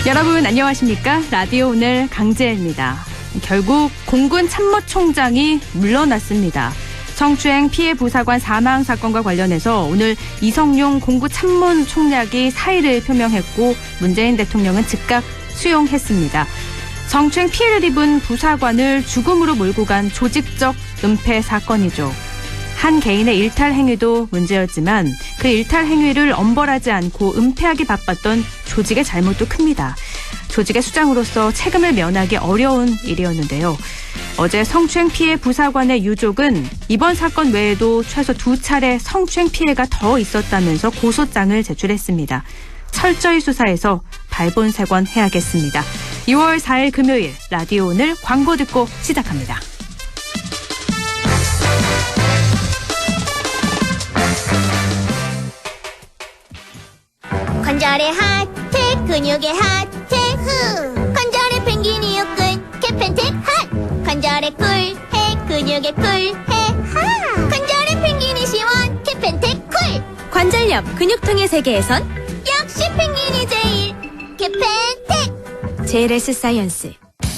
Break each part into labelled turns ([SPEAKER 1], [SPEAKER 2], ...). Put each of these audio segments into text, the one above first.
[SPEAKER 1] 여러분 안녕하십니까? 라디오 오늘 강재입니다. 결국 공군 참모총장이 물러났습니다. 성추행 피해 부사관 사망 사건과 관련해서 오늘 이성용 공군 참모총장이 사의를 표명했고 문재인 대통령은 즉각 수용했습니다. 성추행 피해를 입은 부사관을 죽음으로 몰고 간 조직적 은폐 사건이죠. 한 개인의 일탈 행위도 문제였지만 그 일탈 행위를 엄벌하지 않고 은폐하기 바빴던 조직의 잘못도 큽니다. 조직의 수장으로서 책임을 면하기 어려운 일이었는데요. 어제 성추행 피해 부사관의 유족은 이번 사건 외에도 최소 2차례 성추행 피해가 더 있었다면서 고소장을 제출했습니다. 철저히 수사해서 발본색원해야겠습니다. 6월 4일 금요일 라디오 오늘 광고 듣고 시작합니다.
[SPEAKER 2] 관절의 하트, 근육의 하트, 관절의 펭귄이 육근, 캐펜텍 핫. 관절의 꿀해, 근육의 꿀해, 하. 관절의 펭귄이 시원, 캐펜텍 쿨.
[SPEAKER 3] 관절염, 근육통의 세계에선
[SPEAKER 2] 역시 펭귄이 제일, 캐펜텍.
[SPEAKER 3] JLS 사이언스.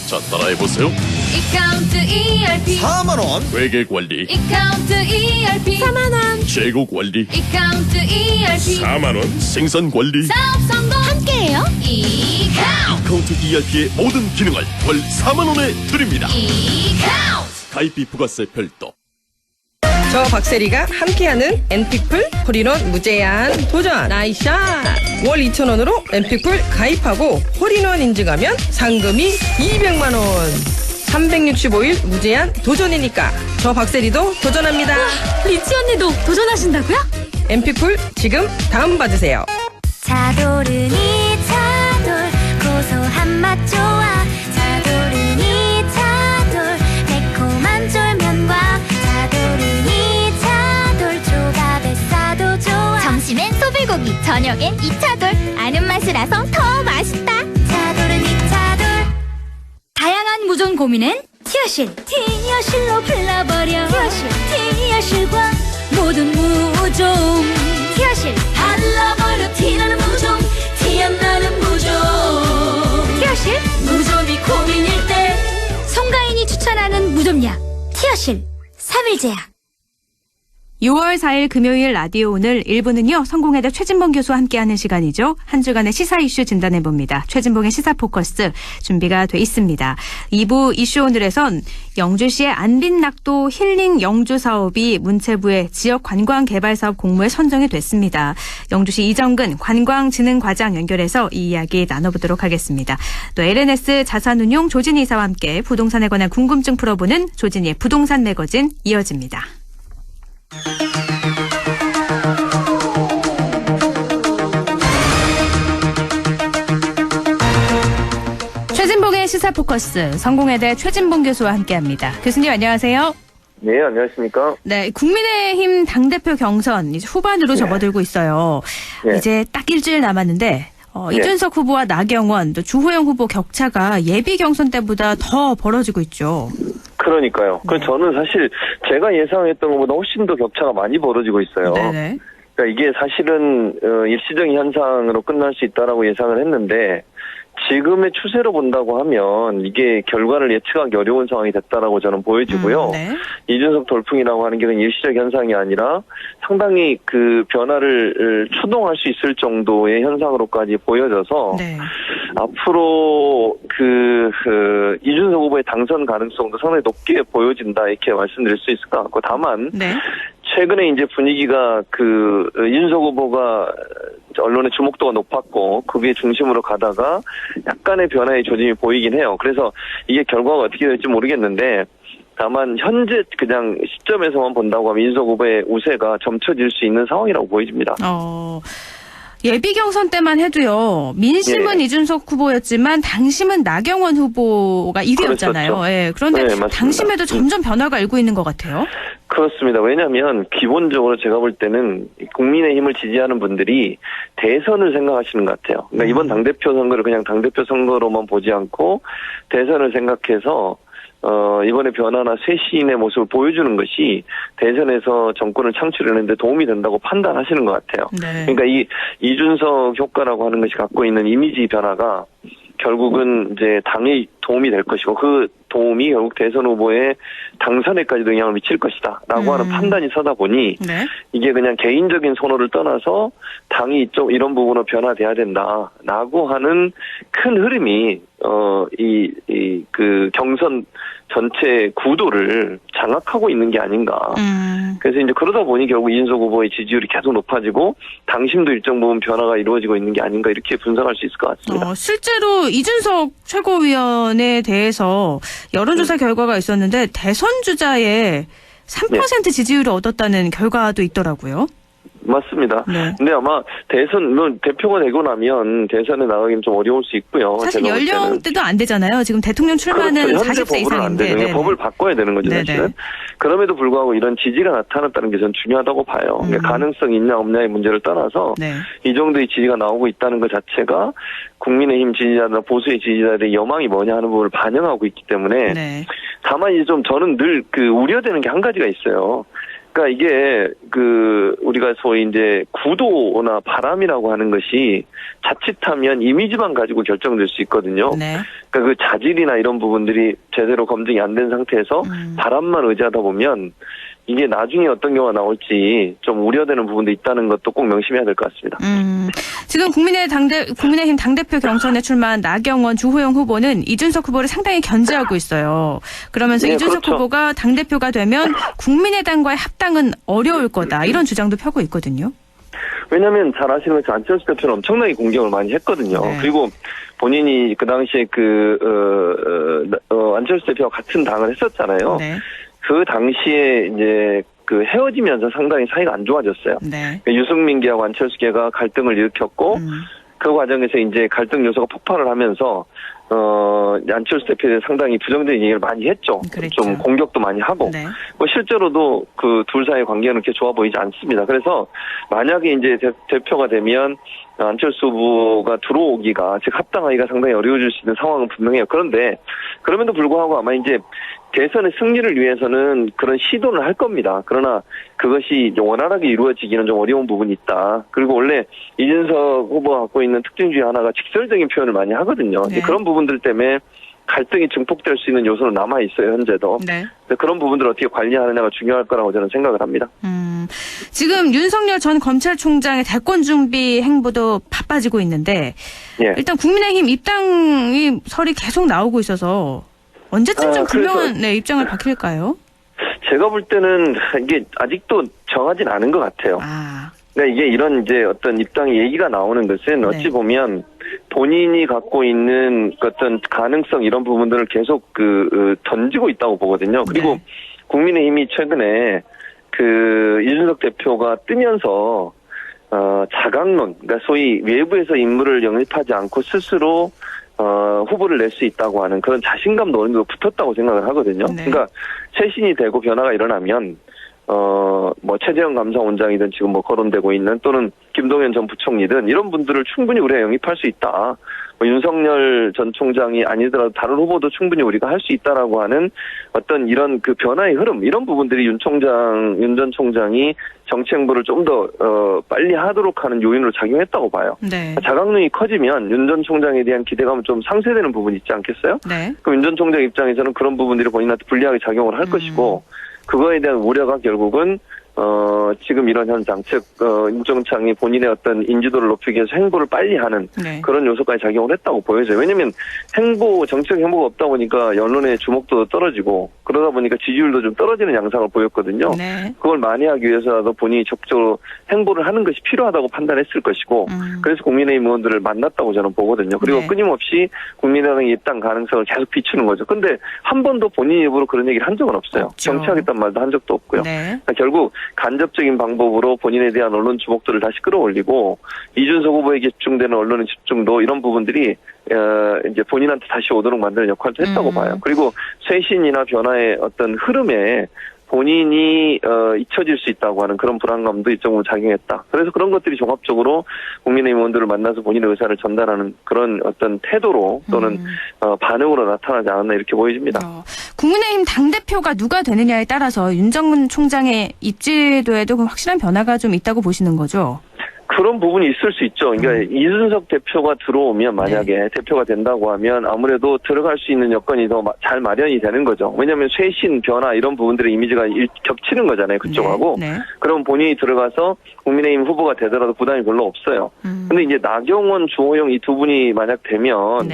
[SPEAKER 4] 자, 따라해보세요.
[SPEAKER 5] 이카운트 ERP
[SPEAKER 4] 4만원 회계관리,
[SPEAKER 5] 이카운트 ERP
[SPEAKER 3] 4만원.
[SPEAKER 4] 재고관리,
[SPEAKER 5] 이카운트 ERP
[SPEAKER 4] 4만원 생산관리.
[SPEAKER 5] 사업 성공
[SPEAKER 2] 함께해요.
[SPEAKER 5] 이카운트
[SPEAKER 4] 카운트 ERP의 모든 기능을 월 4만원에 드립니다.
[SPEAKER 5] 이카운트
[SPEAKER 4] 가입비 부가세 별도.
[SPEAKER 6] 저 박세리가 함께하는 엔피플 홀인원 무제한 도전 나이샷. 월 2,000원으로 엔피플 가입하고 홀인원 인증하면 상금이 200만원. 365일 무제한 도전이니까 저 박세리도 도전합니다.
[SPEAKER 3] 리치 언니도 도전하신다고요?
[SPEAKER 6] 엔피플 지금 다운받으세요.
[SPEAKER 2] 차도르니 차돌, 고소한 맛 좋아. 차도르니 차돌, 매콤한 쫄면과 차도르니 차돌, 조밥에 싸도 좋아. 점심엔 소불고기, 저녁엔 이차돌. 아는 맛이라서 더 맛있다. 차도르니 차돌.
[SPEAKER 3] 다양한 무좀 고민엔 티어실.
[SPEAKER 2] 티어실로 불러버려. 티어실과
[SPEAKER 3] 모든 무좀.
[SPEAKER 2] 티어실.
[SPEAKER 3] 발라버려 티나는 무좀. 티 안 나는 무좀.
[SPEAKER 2] 티어실.
[SPEAKER 3] 무좀이 고민일 때 송가인이 추천하는 무좀약. 티어실 3일제약.
[SPEAKER 1] 6월 4일 금요일 라디오 오늘 1부는요. 성공회대 최진봉 교수와 함께하는 시간이죠. 한 주간의 시사 이슈 진단해봅니다. 최진봉의 시사 포커스 준비가 돼 있습니다. 2부 이슈 오늘에선 영주시의 안빈낙도 힐링 영주 사업이 문체부의 지역관광개발사업 공모에 선정이 됐습니다. 영주시 이정근 관광진흥과장 연결해서 이 이야기 나눠보도록 하겠습니다. 또 LNS 자산운용 조진희 이사와 함께 부동산에 관한 궁금증 풀어보는 조진희의 부동산 매거진 이어집니다. 최진봉의 시사 포커스 성공회대 최진봉 교수와 함께합니다. 교수님 안녕하세요.
[SPEAKER 7] 네, 안녕하십니까.
[SPEAKER 1] 네, 국민의힘 당대표 경선 이제 후반으로 접어들고 있어요.
[SPEAKER 7] 네.
[SPEAKER 1] 이제 딱 일주일 남았는데 이준석 후보와 나경원, 또 주호영 후보 격차가 예비 경선 때보다 더 벌어지고 있죠.
[SPEAKER 7] 그러니까요. 그래서 저는 사실 제가 예상했던 것보다 훨씬 더 격차가 많이 벌어지고 있어요.
[SPEAKER 1] 네네.
[SPEAKER 7] 그러니까 이게 사실은 일시적인 현상으로 끝날 수 있다라고 예상을 했는데 지금의 추세로 본다고 하면 이게 결과를 예측하기 어려운 상황이 됐다라고 저는 보여지고요.
[SPEAKER 1] 네.
[SPEAKER 7] 이준석 돌풍이라고 하는 게 그냥 일시적 현상이 아니라 상당히 그 변화를 추동할 수 있을 정도의 현상으로까지 보여져서
[SPEAKER 1] 네.
[SPEAKER 7] 앞으로 이준석 후보의 당선 가능성도 상당히 높게 보여진다 이렇게 말씀드릴 수 있을 것 같고 다만
[SPEAKER 1] 네.
[SPEAKER 7] 최근에 이제 분위기가 이준석 후보가 언론의 주목도가 높았고 그게 중심으로 가다가 약간의 변화의 조짐이 보이긴 해요. 그래서 이게 결과가 어떻게 될지 모르겠는데 다만 현재 그냥 시점에서만 본다고 하면 이준석 후보의 우세가 점쳐질 수 있는 상황이라고 보여집니다.
[SPEAKER 1] 예비 경선 때만 해도요. 민심은
[SPEAKER 7] 네.
[SPEAKER 1] 이준석 후보였지만 당심은 나경원 후보가 1위였잖아요.
[SPEAKER 7] 그렇죠.
[SPEAKER 1] 예, 그런데
[SPEAKER 7] 네, 맞습니다.
[SPEAKER 1] 당심에도 점점 변화가 일고 있는 것 같아요.
[SPEAKER 7] 그렇습니다. 왜냐하면 기본적으로 제가 볼 때는 국민의힘을 지지하는 분들이 대선을 생각하시는 것 같아요. 그러니까 이번 당대표 선거를 그냥 당대표 선거로만 보지 않고 대선을 생각해서 이번에 변화나 쇄신의 모습을 보여주는 것이 대선에서 정권을 창출하는데 도움이 된다고 판단하시는 것 같아요.
[SPEAKER 1] 네.
[SPEAKER 7] 그러니까 이 이준석 효과라고 하는 것이 갖고 있는 이미지 변화가 결국은 이제 당에 도움이 될 것이고 그 도움이 결국 대선 후보의 당선에까지도 영향을 미칠 것이다라고 하는 판단이 서다 보니
[SPEAKER 1] 네.
[SPEAKER 7] 이게 그냥 개인적인 선호를 떠나서 당이 이런 부분으로 변화돼야 된다라고 하는 큰 흐름이 그 경선 전체 구도를 장악하고 있는 게 아닌가. 그래서 이제 그러다 보니 결국 이준석 후보의 지지율이 계속 높아지고 당심도 일정 부분 변화가 이루어지고 있는 게 아닌가 이렇게 분석할 수 있을 것 같습니다.
[SPEAKER 1] 실제로 이준석 최고위원에 대해서 여론조사 결과가 있었는데 대선 주자의 3% 지지율을 얻었다는 결과도 있더라고요.
[SPEAKER 7] 맞습니다.
[SPEAKER 1] 네.
[SPEAKER 7] 근데 아마 대선, 대표가 되고 나면 대선에 나가기는 좀 어려울 수 있고요.
[SPEAKER 1] 사실 연령대도 안 되잖아요. 지금 대통령 출마는
[SPEAKER 7] 그렇죠. 현재
[SPEAKER 1] 40세
[SPEAKER 7] 법으로는 안 되는
[SPEAKER 1] 이상인데.
[SPEAKER 7] 게 법을 바꿔야 되는 거죠,
[SPEAKER 1] 네네.
[SPEAKER 7] 사실은. 그럼에도 불구하고 이런 지지가 나타났다는 게 저는 중요하다고 봐요. 그러니까 가능성이 있냐 없냐의 문제를 떠나서
[SPEAKER 1] 네.
[SPEAKER 7] 이 정도의 지지가 나오고 있다는 것 자체가 국민의힘 지지자나 보수의 지지자들의 여망이 뭐냐 하는 부분을 반영하고 있기 때문에
[SPEAKER 1] 네.
[SPEAKER 7] 다만 이제 좀 저는 늘 우려되는 게 한 가지가 있어요. 그러니까 이게 우리가 소위 이제 구도나 바람이라고 하는 것이 자칫하면 이미지만 가지고 결정될 수 있거든요.
[SPEAKER 1] 네.
[SPEAKER 7] 그러니까 그 자질이나 이런 부분들이 제대로 검증이 안 된 상태에서 바람만 의지하다 보면 이게 나중에 어떤 경우가 나올지 좀 우려되는 부분도 있다는 것도 꼭 명심해야 될 것 같습니다.
[SPEAKER 1] 지금 국민의힘 당대표 경선에 출마한 나경원, 주호영 후보는 이준석 후보를 상당히 견제하고 있어요. 그러면서
[SPEAKER 7] 네,
[SPEAKER 1] 이준석
[SPEAKER 7] 그렇죠.
[SPEAKER 1] 후보가 당대표가 되면 국민의당과의 합당은 어려울 거다. 이런 주장도 펴고 있거든요.
[SPEAKER 7] 왜냐하면 잘 아시는 것처럼 안철수 대표는 엄청나게 공격을 많이 했거든요.
[SPEAKER 1] 네.
[SPEAKER 7] 그리고 본인이 그 당시에 안철수 대표와 같은 당을 했었잖아요.
[SPEAKER 1] 네.
[SPEAKER 7] 그 당시에 이제 헤어지면서 상당히 사이가 안 좋아졌어요.
[SPEAKER 1] 네.
[SPEAKER 7] 유승민계하고 안철수계가 갈등을 일으켰고 그 과정에서 이제 갈등 요소가 폭발을 하면서 안철수 대표에 상당히 부정적인 얘기를 많이 했죠.
[SPEAKER 1] 그랬죠.
[SPEAKER 7] 좀 공격도 많이 하고.
[SPEAKER 1] 네.
[SPEAKER 7] 실제로도 그 둘 사이의 관계는 그렇게 좋아 보이지 않습니다. 그래서 만약에 이제 대표가 되면 안철수 후보가 들어오기가, 즉 합당하기가 상당히 어려워질 수 있는 상황은 분명해요. 그런데 그럼에도 불구하고 아마 이제 대선의 승리를 위해서는 그런 시도를 할 겁니다. 그러나 그것이 원활하게 이루어지기는 좀 어려운 부분이 있다. 그리고 원래 이준석 후보가 갖고 있는 특징 중에 하나가 직설적인 표현을 많이 하거든요.
[SPEAKER 1] 네.
[SPEAKER 7] 그런 부분들 때문에 갈등이 증폭될 수 있는 요소는 남아있어요, 현재도.
[SPEAKER 1] 네.
[SPEAKER 7] 그런 부분들을 어떻게 관리하느냐가 중요할 거라고 저는 생각을 합니다.
[SPEAKER 1] 지금 윤석열 전 검찰총장의 대권 준비 행보도 바빠지고 있는데
[SPEAKER 7] 예.
[SPEAKER 1] 일단 국민의힘 입당이 설이 계속 나오고 있어서 언제쯤 좀 분명한 입장을 밝힐까요?
[SPEAKER 7] 제가 볼 때는 이게 아직도 정하진 않은 것 같아요. 그러니까 이게 이런 이제 어떤 입당 얘기가 나오는 것은 어찌 보면 본인이 갖고 있는 어떤 가능성 이런 부분들을 계속 던지고 있다고 보거든요. 그리고 국민의힘이 최근에 이준석 대표가 뜨면서 자강론, 그러니까 소위 외부에서 인물을 영입하지 않고 스스로 후보를 낼 수 있다고 하는 그런 자신감도 어느 정도 붙었다고 생각을 하거든요.
[SPEAKER 1] 네.
[SPEAKER 7] 그러니까 쇄신이 되고 변화가 일어나면 최재형 감사원장이든 지금 거론되고 있는 또는 김동연 전 부총리든 이런 분들을 충분히 우리가 영입할 수 있다. 윤석열 전 총장이 아니더라도 다른 후보도 충분히 우리가 할 수 있다라고 하는 어떤 이런 변화의 흐름, 이런 부분들이 윤 전 총장이 정치 행보를 좀 더 빨리 하도록 하는 요인으로 작용했다고 봐요.
[SPEAKER 1] 네.
[SPEAKER 7] 자각론이 커지면 윤 전 총장에 대한 기대감은 좀 상쇄되는 부분이 있지 않겠어요?
[SPEAKER 1] 네.
[SPEAKER 7] 그럼 윤 전 총장 입장에서는 그런 부분들이 본인한테 불리하게 작용을 할 것이고, 그거에 대한 우려가 결국은 지금 이런 현상, 즉 윤 총장이 본인의 어떤 인지도를 높이기 위해서 행보를 빨리 하는 그런 요소까지 작용을 했다고 보여져요. 왜냐하면 정치적 행보가 없다 보니까 언론의 주목도도 떨어지고 그러다 보니까 지지율도 좀 떨어지는 양상을 보였거든요.
[SPEAKER 1] 네.
[SPEAKER 7] 그걸 만회하기 위해서라도 본인이 적극적으로 행보를 하는 것이 필요하다고 판단했을 것이고, 그래서 국민의힘 의원들을 만났다고 저는 보거든요. 그리고 끊임없이 국민의당 입당 가능성을 계속 비추는 거죠. 근데 한 번도 본인 입으로 그런 얘기를 한 적은 없어요. 정치하겠다는 말도 한 적도 없고요. 그러니까 결국 간접적인 방법으로 본인에 대한 언론 주목도를 다시 끌어올리고, 이준석 후보에게 집중되는 언론의 집중도, 이런 부분들이 이제 본인한테 다시 오도록 만드는 역할도 했다고 봐요. 그리고 쇄신이나 변화의 어떤 흐름에 본인이 잊혀질 수 있다고 하는 그런 불안감도 일정으로 작용했다. 그래서 그런 것들이 종합적으로 국민의힘 의원들을 만나서 본인의 의사를 전달하는 그런 어떤 태도로 또는 반응으로 나타나지 않았나 이렇게 보여집니다.
[SPEAKER 1] 국민의힘 당대표가 누가 되느냐에 따라서 윤정문 총장의 입지도에도 확실한 변화가 좀 있다고 보시는 거죠?
[SPEAKER 7] 그런 부분이 있을 수 있죠. 그러니까 이준석 대표가 들어오면 만약에 대표가 된다고 하면 아무래도 들어갈 수 있는 여건이 더 잘 마련이 되는 거죠. 왜냐하면 쇄신, 변화 이런 부분들의 이미지가 겹치는 거잖아요. 그쪽하고.
[SPEAKER 1] 네.
[SPEAKER 7] 그럼 본인이 들어가서 국민의힘 후보가 되더라도 부담이 별로 없어요. 근데 이제 나경원, 주호영 이 두 분이 만약 되면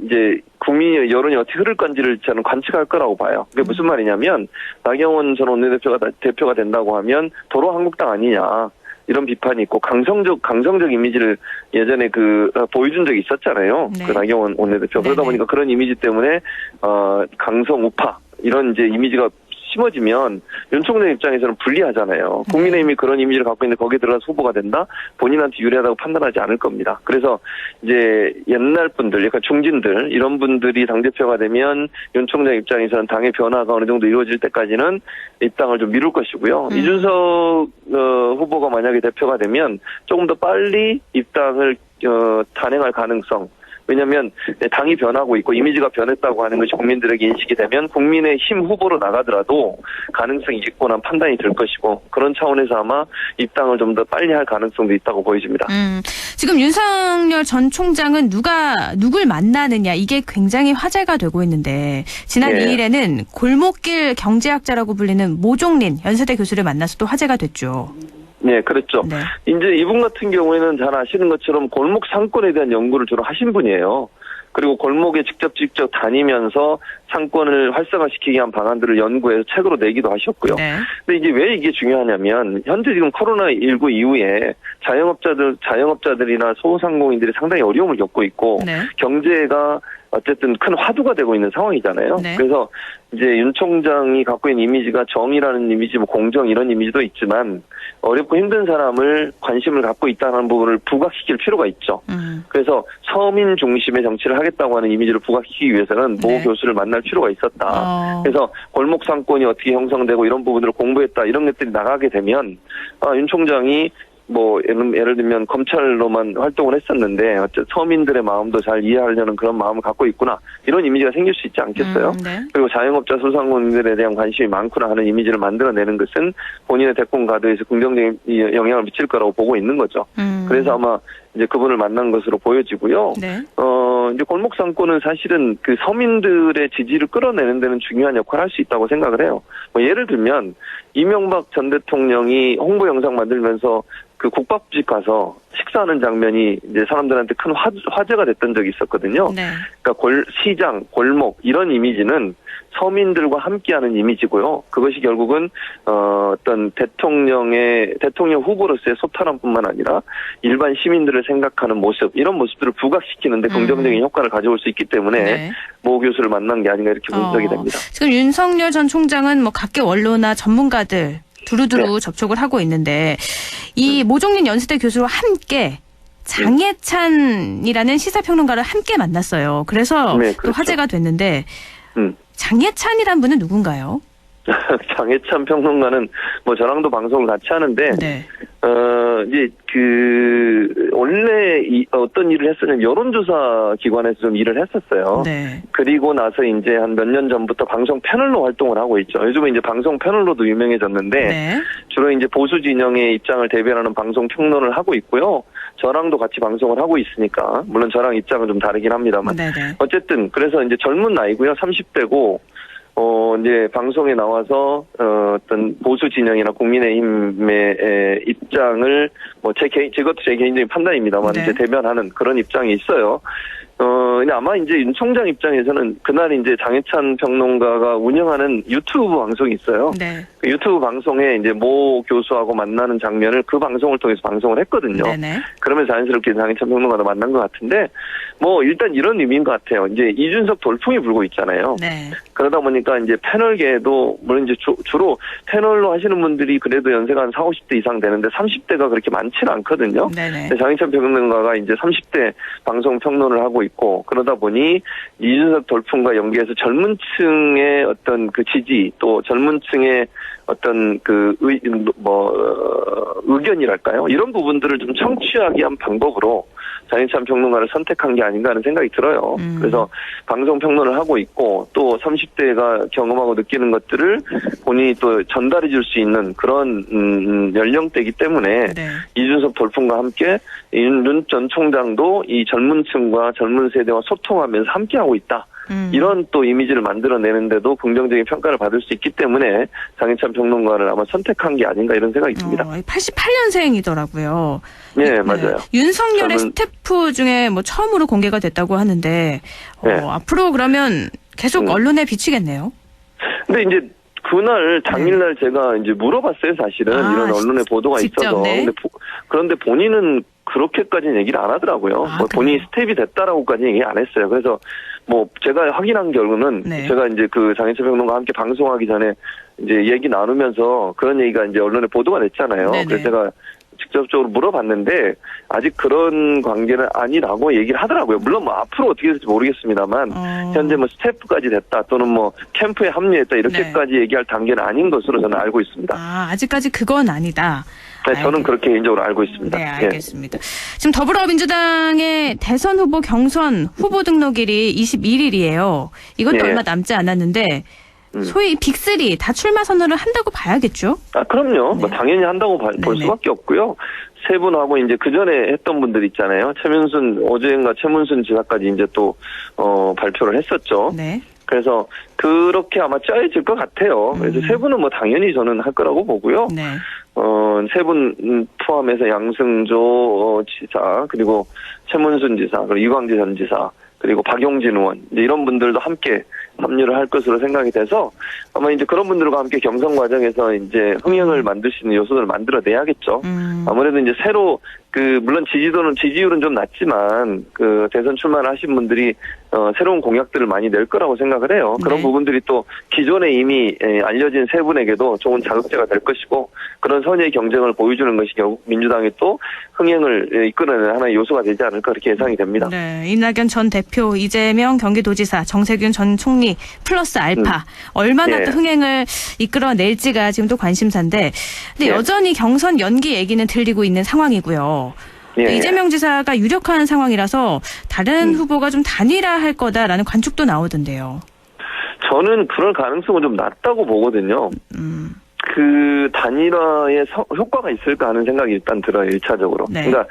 [SPEAKER 7] 이제 국민의 여론이 어떻게 흐를 건지를 저는 관측할 거라고 봐요. 그게 무슨 말이냐면 나경원 전 원내대표가 대표가 된다고 하면 도로 한국당 아니냐. 이런 비판이 있고 강성적 이미지를 예전에 보여준 적이 있었잖아요.
[SPEAKER 1] 네.
[SPEAKER 7] 그 나경원 원내대표. 그러다 보니까 그런 이미지 때문에 강성 우파 이런 이제 이미지가 심어지면 윤 총장 입장에서는 불리하잖아요. 국민의힘이 그런 이미지를 갖고 있는데 거기에 들어가서 후보가 된다? 본인한테 유리하다고 판단하지 않을 겁니다. 그래서 이제 옛날 분들, 약간 중진들 이런 분들이 당대표가 되면 윤 총장 입장에서는 당의 변화가 어느 정도 이루어질 때까지는 입당을 좀 미룰 것이고요. 이준석 후보가 만약에 대표가 되면 조금 더 빨리 입당을 단행할 가능성. 왜냐하면 당이 변하고 있고 이미지가 변했다고 하는 것이 국민들에게 인식이 되면 국민의힘 후보로 나가더라도 가능성이 있고난 판단이 될 것이고 그런 차원에서 아마 입당을 좀 더 빨리 할 가능성도 있다고 보여집니다.
[SPEAKER 1] 지금 윤석열 전 총장은 누굴 만나느냐 이게 굉장히 화제가 되고 있는데 지난 2일에는 골목길 경제학자라고 불리는 모종린 연세대 교수를 만나서 또 화제가 됐죠.
[SPEAKER 7] 네, 그렇죠.
[SPEAKER 1] 네.
[SPEAKER 7] 이제 이분 같은 경우에는 잘 아시는 것처럼 골목 상권에 대한 연구를 주로 하신 분이에요. 그리고 골목에 직접 다니면서 상권을 활성화시키기 위한 방안들을 연구해서 책으로 내기도 하셨고요.
[SPEAKER 1] 네.
[SPEAKER 7] 근데 이게 왜 이게 중요하냐면 현재 지금 코로나19 이후에 자영업자들이나 소상공인들이 상당히 어려움을 겪고 있고 경제가 어쨌든 큰 화두가 되고 있는 상황이잖아요. 그래서 이제 윤 총장이 갖고 있는 이미지가 정의라는 이미지, 공정 이런 이미지도 있지만 어렵고 힘든 사람을 관심을 갖고 있다는 부분을 부각시킬 필요가 있죠. 그래서 서민 중심의 정치를 하겠다고 하는 이미지를 부각시키기 위해서는 모 교수를 만날 필요가 있었다. 그래서 골목 상권이 어떻게 형성되고 이런 부분들을 공부했다. 이런 것들이 나가게 되면 윤 총장이 예를 들면 검찰로만 활동을 했었는데 어쨌든 서민들의 마음도 잘 이해하려는 그런 마음을 갖고 있구나 이런 이미지가 생길 수 있지 않겠어요? 그리고 자영업자 소상공인들에 대한 관심이 많구나 하는 이미지를 만들어내는 것은 본인의 대권 가도에서 긍정적인 영향을 미칠 거라고 보고 있는 거죠. 그래서 아마 이제 그분을 만난 것으로 보여지고요. 이제 골목 상권은 사실은 그 서민들의 지지를 끌어내는 데는 중요한 역할을 할 수 있다고 생각을 해요. 예를 들면 이명박 전 대통령이 홍보 영상 만들면서 그 국밥집 가서 식사하는 장면이 이제 사람들한테 큰 화제가 됐던 적이 있었거든요. 그러니까 시장, 골목 이런 이미지는 서민들과 함께하는 이미지고요. 그것이 결국은 어떤 대통령 후보로서의 소탈함뿐만 아니라 일반 시민들을 생각하는 모습 이런 모습들을 부각시키는데 긍정적인 효과를 가져올 수 있기 때문에 모 교수를 만난 게 아닌가 이렇게 분석이 됩니다.
[SPEAKER 1] 지금 윤석열 전 총장은 각계 원로나 전문가들 두루두루 접촉을 하고 있는데 이 모종린 연세대 교수와 함께 장예찬이라는 시사평론가를 함께 만났어요. 그래서 또 화제가 됐는데 장예찬이란 분은 누군가요?
[SPEAKER 7] 장예찬 평론가는 저랑도 방송을 같이 하는데 이제 원래 어떤 일을 했었냐면 여론조사 기관에서 좀 일을 했었어요. 그리고 나서 이제 한 몇 년 전부터 방송 패널로 활동을 하고 있죠. 요즘은 이제 방송 패널로도 유명해졌는데 주로 이제 보수 진영의 입장을 대변하는 방송 평론을 하고 있고요. 저랑도 같이 방송을 하고 있으니까 물론 저랑 입장은 좀 다르긴 합니다만 어쨌든 그래서 이제 젊은 나이고요. 30대고 이제 방송에 나와서 어떤 보수 진영이나 국민의힘의 입장을 그것도 제 개인적인 판단입니다만 이제 대변하는 그런 입장이 있어요. 근데 아마 이제 윤 총장 입장에서는 그날 이제 장예찬 평론가가 운영하는 유튜브 방송이 있어요. 그 유튜브 방송에 이제 모 교수하고 만나는 장면을 그 방송을 통해서 방송을 했거든요. 그러면서 자연스럽게 장예찬 평론가도 만난 것 같은데 일단 이런 의미인 것 같아요. 이제 이준석 돌풍이 불고 있잖아요. 그러다 보니까 이제 패널계에도 물론 이제 주로 패널로 하시는 분들이 그래도 연세가 한 40, 50대 이상 되는데 30대가 그렇게 많지는 않거든요.
[SPEAKER 1] 네네.
[SPEAKER 7] 장인찬 평론가가 이제 30대 방송 평론을 하고 있고 그러다 보니 이준석 돌풍과 연계해서 젊은 층의 어떤 그 지지 또 젊은 층의 어떤 그 의견이랄까요? 이런 부분들을 좀 청취하기 위한 방법으로 장인찬 평론가를 선택한 게 아닌가 하는 생각이 들어요. 그래서 방송 평론을 하고 있고 또 30대가 경험하고 느끼는 것들을 본인이 또 전달해 줄 수 있는 그런 연령대이기 때문에
[SPEAKER 1] 네.
[SPEAKER 7] 이준석 돌풍과 함께 윤 전 총장도 이 젊은 층과 젊은 세대와 소통하면서 함께하고 있다. 이런 또 이미지를 만들어내는데도 긍정적인 평가를 받을 수 있기 때문에 장인찬 평론가를 아마 선택한 게 아닌가 이런 생각이 듭니다.
[SPEAKER 1] 88년생이더라고요.
[SPEAKER 7] 네, 맞아요.
[SPEAKER 1] 윤석열의
[SPEAKER 7] 저는-
[SPEAKER 1] 스태프 중에 뭐 처음으로 공개가 됐다고 하는데
[SPEAKER 7] 네.
[SPEAKER 1] 앞으로 그러면 계속 언론에 비치겠네요.
[SPEAKER 7] 근데 이제 그날 당일날 제가 이제 물어봤어요, 사실은.
[SPEAKER 1] 아,
[SPEAKER 7] 이런 언론의 보도가
[SPEAKER 1] 직접,
[SPEAKER 7] 있어서.
[SPEAKER 1] 네.
[SPEAKER 7] 그런데 본인은 그렇게까지는 얘기를 안 하더라고요.
[SPEAKER 1] 아,
[SPEAKER 7] 뭐 본인이 스텝이 됐다라고까지 얘기 안 했어요. 그래서 뭐 제가 확인한 결과는
[SPEAKER 1] 네.
[SPEAKER 7] 제가 이제 그 장인철 평론가와 함께 방송하기 전에 이제 얘기 나누면서 그런 얘기가 이제 언론에 보도가 됐잖아요.
[SPEAKER 1] 네네.
[SPEAKER 7] 그래서 제가 직접적으로 물어봤는데 아직 그런 관계는 아니라고 얘기를 하더라고요. 물론 뭐 앞으로 어떻게 될지 모르겠습니다만 현재 뭐 스태프까지 됐다 또는 뭐 캠프에 합류했다 이렇게까지 얘기할 단계는 아닌 것으로 저는 알고 있습니다.
[SPEAKER 1] 아직까지 그건 아니다.
[SPEAKER 7] 네, 저는 그렇게 개인적으로 알고 있습니다.
[SPEAKER 1] 네, 알겠습니다. 지금 더불어민주당의 대선 후보 경선 후보 등록일이 21일이에요. 이것도
[SPEAKER 7] 네.
[SPEAKER 1] 얼마 남지 않았는데 소위 빅3 다 출마 선언을 한다고 봐야겠죠?
[SPEAKER 7] 아, 그럼요. 뭐
[SPEAKER 1] 네.
[SPEAKER 7] 당연히 한다고 볼
[SPEAKER 1] 네네.
[SPEAKER 7] 수밖에 없고요. 세 분하고 이제 그 전에 했던 분들 있잖아요. 최문순, 어제인가 최문순 지사까지 이제 또, 발표를 했었죠.
[SPEAKER 1] 네.
[SPEAKER 7] 그래서 그렇게 아마 짜여질 것 같아요. 그래서 세 분은 뭐 당연히 저는 할 거라고 보고요.
[SPEAKER 1] 네.
[SPEAKER 7] 세 분 포함해서 양승조 지사, 그리고 최문순 지사, 그리고 이광재 전 지사, 그리고 박용진 의원, 이제 이런 분들도 함께 합류를 할 것으로 생각이 돼서 아마 이제 그런 분들과 함께 경선 과정에서 이제 흥행을 만들 수 있는 요소들을 만들어내야겠죠. 아무래도 이제 새로 물론 지지율은 좀 낮지만 대선 출마를 하신 분들이 새로운 공약들을 많이 낼 거라고 생각을 해요. 그런
[SPEAKER 1] 네.
[SPEAKER 7] 부분들이 또 기존에 이미 알려진 세 분에게도 좋은 자극제가 될 것이고 그런 선의의 경쟁을 보여주는 것이 결국 민주당이 또 흥행을 이끌어내는 하나의 요소가 되지 않을까 그렇게 예상이 됩니다.
[SPEAKER 1] 네. 이낙연 전 대표, 이재명 경기도지사, 정세균 전 총리 플러스 알파 얼마나
[SPEAKER 7] 네.
[SPEAKER 1] 또 흥행을 이끌어낼지가 지금 또 관심사인데 근데
[SPEAKER 7] 네.
[SPEAKER 1] 여전히 경선 연기 얘기는 들리고 있는 상황이고요. 또
[SPEAKER 7] 예.
[SPEAKER 1] 이재명 지사가 유력한 상황이라서 다른 후보가 좀 단일화할 거다라는 관측도 나오던데요.
[SPEAKER 7] 저는 그럴 가능성은 좀 낮다고 보거든요. 그 단일화에 효과가 있을까 하는 생각이 일단 들어요. 1차적으로.
[SPEAKER 1] 네.
[SPEAKER 7] 그러니까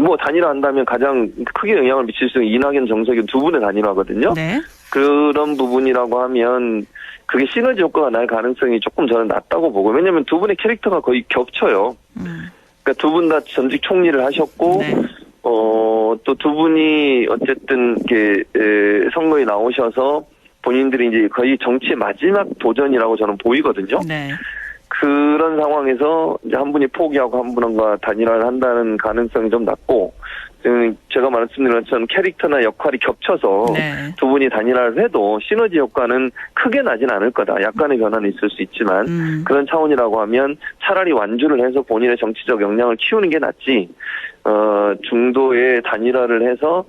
[SPEAKER 7] 뭐 단일화 한다면 가장 크게 영향을 미칠 수 있는 이낙연, 정세균 두 분의 단일화거든요.
[SPEAKER 1] 네.
[SPEAKER 7] 그런 부분이라고 하면 그게 시너지 효과가 날 가능성이 조금 저는 낮다고 보고 왜냐하면 두 분의 캐릭터가 거의 겹쳐요. 그러니까 두 분 다 전직 총리를 하셨고
[SPEAKER 1] 네.
[SPEAKER 7] 또 두 분이 어쨌든 이렇게 선거에 나오셔서 본인들이 이제 거의 정치의 마지막 도전이라고 저는 보이거든요.
[SPEAKER 1] 네.
[SPEAKER 7] 그런 상황에서 이제 한 분이 포기하고 한 분과 단일화를 한다는 가능성이 좀 낮고 제가 말씀드린 것처럼 캐릭터나 역할이 겹쳐서
[SPEAKER 1] 네.
[SPEAKER 7] 두 분이 단일화를 해도 시너지 효과는 크게 나진 않을 거다. 약간의 변화는 있을 수 있지만 그런 차원이라고 하면 차라리 완주를 해서 본인의 정치적 역량을 키우는 게 낫지 중도의 단일화를 해서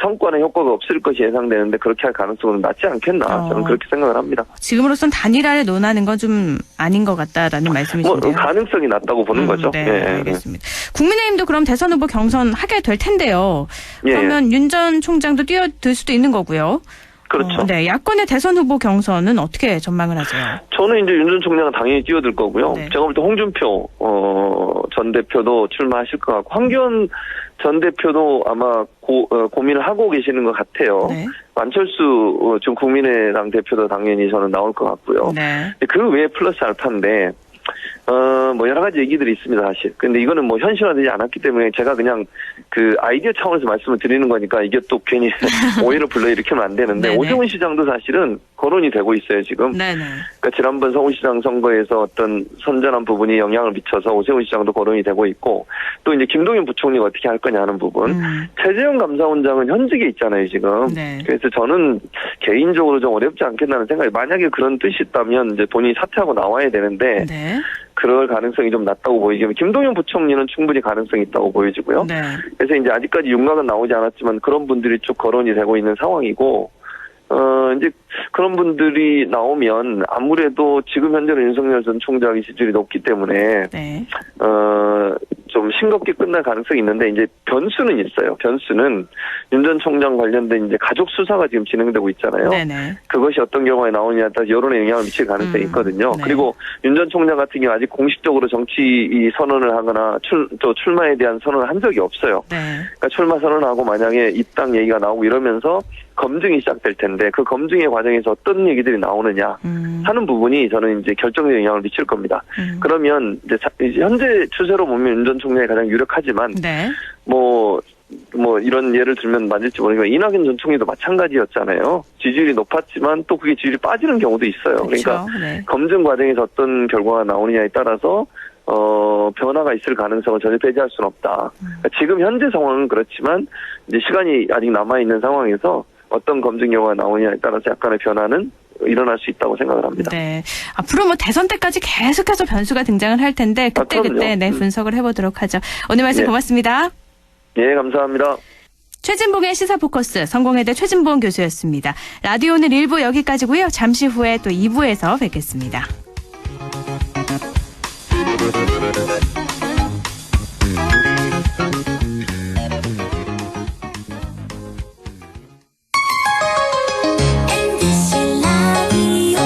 [SPEAKER 7] 성과는 효과가 없을 것이 예상되는데 그렇게 할 가능성은 낮지 않겠나 저는 그렇게 생각을 합니다.
[SPEAKER 1] 지금으로선 단일화를 논하는 건 좀 아닌 것 같다라는 말씀이신데요.
[SPEAKER 7] 가능성이 낮다고 보는 거죠.
[SPEAKER 1] 네,
[SPEAKER 7] 예,
[SPEAKER 1] 알겠습니다. 국민의힘도 그럼 대선 후보 경선 하게 될 텐데요.
[SPEAKER 7] 예.
[SPEAKER 1] 그러면 윤 전 총장도 뛰어들 수도 있는 거고요.
[SPEAKER 7] 그렇죠.
[SPEAKER 1] 네, 야권의 대선 후보 경선은 어떻게 전망을 하세요?
[SPEAKER 7] 저는 이제 윤 전 총장은 당연히 뛰어들 거고요.
[SPEAKER 1] 네.
[SPEAKER 7] 제가 볼 때 홍준표 전 대표도 출마하실 것 같고 황교안 전 대표도 아마 고민을 하고 계시는 것 같아요.
[SPEAKER 1] 네.
[SPEAKER 7] 안철수 지금 국민의당 대표도 당연히 저는 나올 것 같고요.
[SPEAKER 1] 네.
[SPEAKER 7] 그 외에 플러스 알파인데 뭐 여러 가지 얘기들이 있습니다, 사실. 근데 이거는 뭐 현실화되지 않았기 때문에 제가 그냥 그 아이디어 차원에서 말씀을 드리는 거니까 이게 또 괜히 오해를 불러일으키면 안 되는데
[SPEAKER 1] 네네.
[SPEAKER 7] 오세훈 시장도 사실은 거론이 되고 있어요, 지금.
[SPEAKER 1] 네네.
[SPEAKER 7] 그러니까 지난번 서울시장 선거에서 어떤 선전한 부분이 영향을 미쳐서 오세훈 시장도 거론이 되고 있고 또 이제 김동연 부총리가 어떻게 할 거냐 하는 부분. 최재형 감사원장은 현직에 있잖아요, 지금.
[SPEAKER 1] 네.
[SPEAKER 7] 그래서 저는 개인적으로 좀 어렵지 않겠다는 생각이 만약에 그런 뜻이 있다면 이제 본인이 사퇴하고 나와야 되는데
[SPEAKER 1] 네.
[SPEAKER 7] 그럴 가능성이 좀 낮다고 보이지만 김동연 부총리는 충분히 가능성이 있다고 보여지고요.
[SPEAKER 1] 네.
[SPEAKER 7] 그래서 이제 아직까지 윤곽은 나오지 않았지만 그런 분들이 쭉 거론이 되고 있는 상황이고 이제 그런 분들이 나오면 아무래도 지금 현재는 윤석열 전 총장의 지지율이 높기 때문에
[SPEAKER 1] 네.
[SPEAKER 7] 좀 싱겁게 끝날 가능성이 있는데 이제 변수는 있어요. 변수는 윤 전 총장 관련된 이제 가족 수사가 지금 진행되고 있잖아요.
[SPEAKER 1] 네네.
[SPEAKER 7] 그것이 어떤 경우에 나오느냐에 따라 여론에 영향을 미칠 가능성이 있거든요.
[SPEAKER 1] 네.
[SPEAKER 7] 그리고 윤 전 총장 같은 경우 아직 공식적으로 정치 선언을 하거나 또 출마에 대한 선언을 한 적이 없어요.
[SPEAKER 1] 네.
[SPEAKER 7] 그러니까 출마 선언하고 만약에 입당 얘기가 나오고 이러면서 검증이 시작될 텐데 그 검증의 과정에서 어떤 얘기들이 나오느냐 하는 부분이 저는 이제 결정적인 영향을 미칠 겁니다. 그러면 이제 현재 추세로 보면 윤 전 총장이 가장 유력하지만
[SPEAKER 1] 네.
[SPEAKER 7] 뭐 이런 예를 들면 맞을지 모르겠지만 이낙연 전 총리도 마찬가지였잖아요. 지지율이 높았지만 또 그게 지지율이 빠지는 경우도 있어요. 그러니까
[SPEAKER 1] 그렇죠. 네.
[SPEAKER 7] 검증 과정에서 어떤 결과가 나오느냐에 따라서 변화가 있을 가능성을 전혀 배제할 수는 없다. 그러니까 지금 현재 상황은 그렇지만 이제 시간이 아직 남아 있는 상황에서 어떤 검증 결과가 나오느냐에 따라서 약간의 변화는 일어날 수 있다고 생각을 합니다.
[SPEAKER 1] 네. 앞으로 뭐 대선 때까지 계속해서 변수가 등장을 할 텐데 그때
[SPEAKER 7] 그럼요.
[SPEAKER 1] 네, 분석을 해보도록 하죠. 오늘 말씀
[SPEAKER 7] 네.
[SPEAKER 1] 고맙습니다.
[SPEAKER 7] 예, 감사합니다.
[SPEAKER 1] 최진봉의 시사포커스 성공회대 최진봉 교수였습니다. 라디오는 1부 여기까지고요. 잠시 후에 또 2부에서 뵙겠습니다.
[SPEAKER 3] MBC 라디오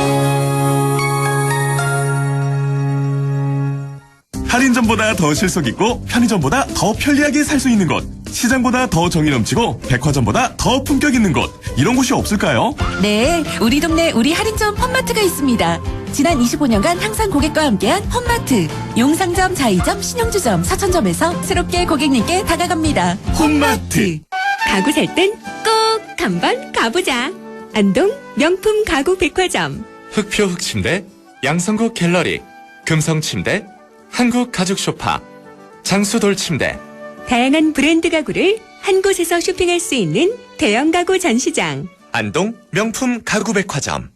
[SPEAKER 4] 할인점보다 더 실속 있고 편의점보다 더 편리하게 살 수 있는 곳. 시장보다 더 정이 넘치고 백화점보다 더 품격 있는 곳. 이런 곳이 없을까요?
[SPEAKER 8] 네, 우리 동네 우리 할인점 홈마트가 있습니다. 지난 25년간 항상 고객과 함께한 홈마트. 용상점, 자이점, 신용주점, 서천점에서 새롭게 고객님께 다가갑니다.
[SPEAKER 4] 홈마트.
[SPEAKER 8] 가구 살 땐 꼭 한번 가보자. 안동 명품 가구 백화점.
[SPEAKER 9] 흑표 흑침대, 양성국 갤러리, 금성침대, 한국가죽소파, 장수돌침대.
[SPEAKER 8] 다양한 브랜드 가구를 한 곳에서 쇼핑할 수 있는 대형 가구 전시장.
[SPEAKER 9] 안동 명품 가구백화점.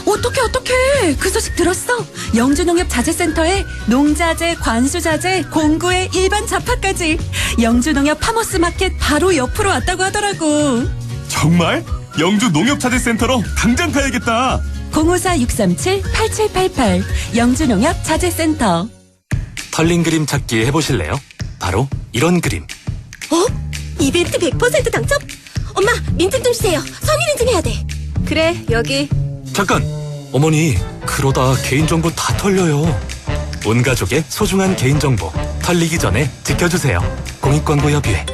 [SPEAKER 8] 어떡해. 그 소식 들었어? 영주농협자재센터에 농자재, 관수자재, 공구에 일반 잡화까지. 영주농협 파머스마켓 바로 옆으로 왔다고 하더라고.
[SPEAKER 4] 정말? 영주 농협자재센터로 당장 가야겠다.
[SPEAKER 8] 054-637-8788 영주농협자재센터.
[SPEAKER 10] 털린 그림 찾기 해보실래요? 바로 이런 그림.
[SPEAKER 2] 이벤트 100% 당첨? 엄마, 민증 좀 주세요. 성인 인증해야 돼.
[SPEAKER 8] 그래, 여기.
[SPEAKER 10] 잠깐! 어머니, 그러다 개인정보 다 털려요. 온 가족의 소중한 개인정보 털리기 전에 지켜주세요. 공익광고협의회.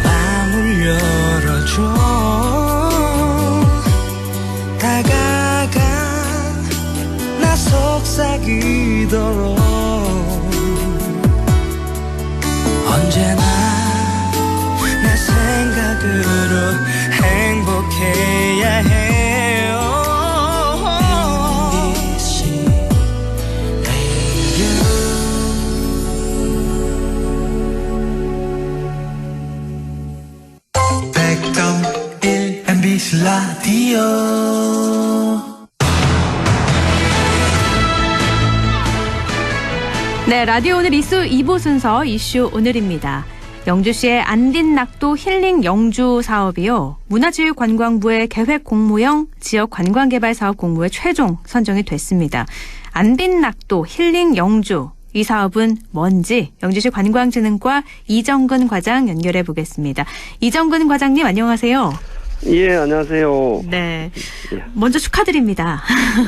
[SPEAKER 11] 마음을 열어줘. 다가가 나 속삭이도록. 언제나 내 생각으로 행복해야 해요. MBC 라디오. MBC 라디오.
[SPEAKER 1] 네, 라디오 오늘 이슈 2부 순서 이슈 오늘입니다. 영주시의 안딘낙도 힐링 영주 사업이요. 문화체육관광부의 계획 공모형 지역 관광개발 사업 공모에 최종 선정이 됐습니다. 안딘낙도 힐링 영주. 이 사업은 뭔지 영주시 관광진흥과 이정근 과장 연결해 보겠습니다. 이정근 과장님 안녕하세요.
[SPEAKER 12] 예, 안녕하세요.
[SPEAKER 1] 네. 먼저 축하드립니다.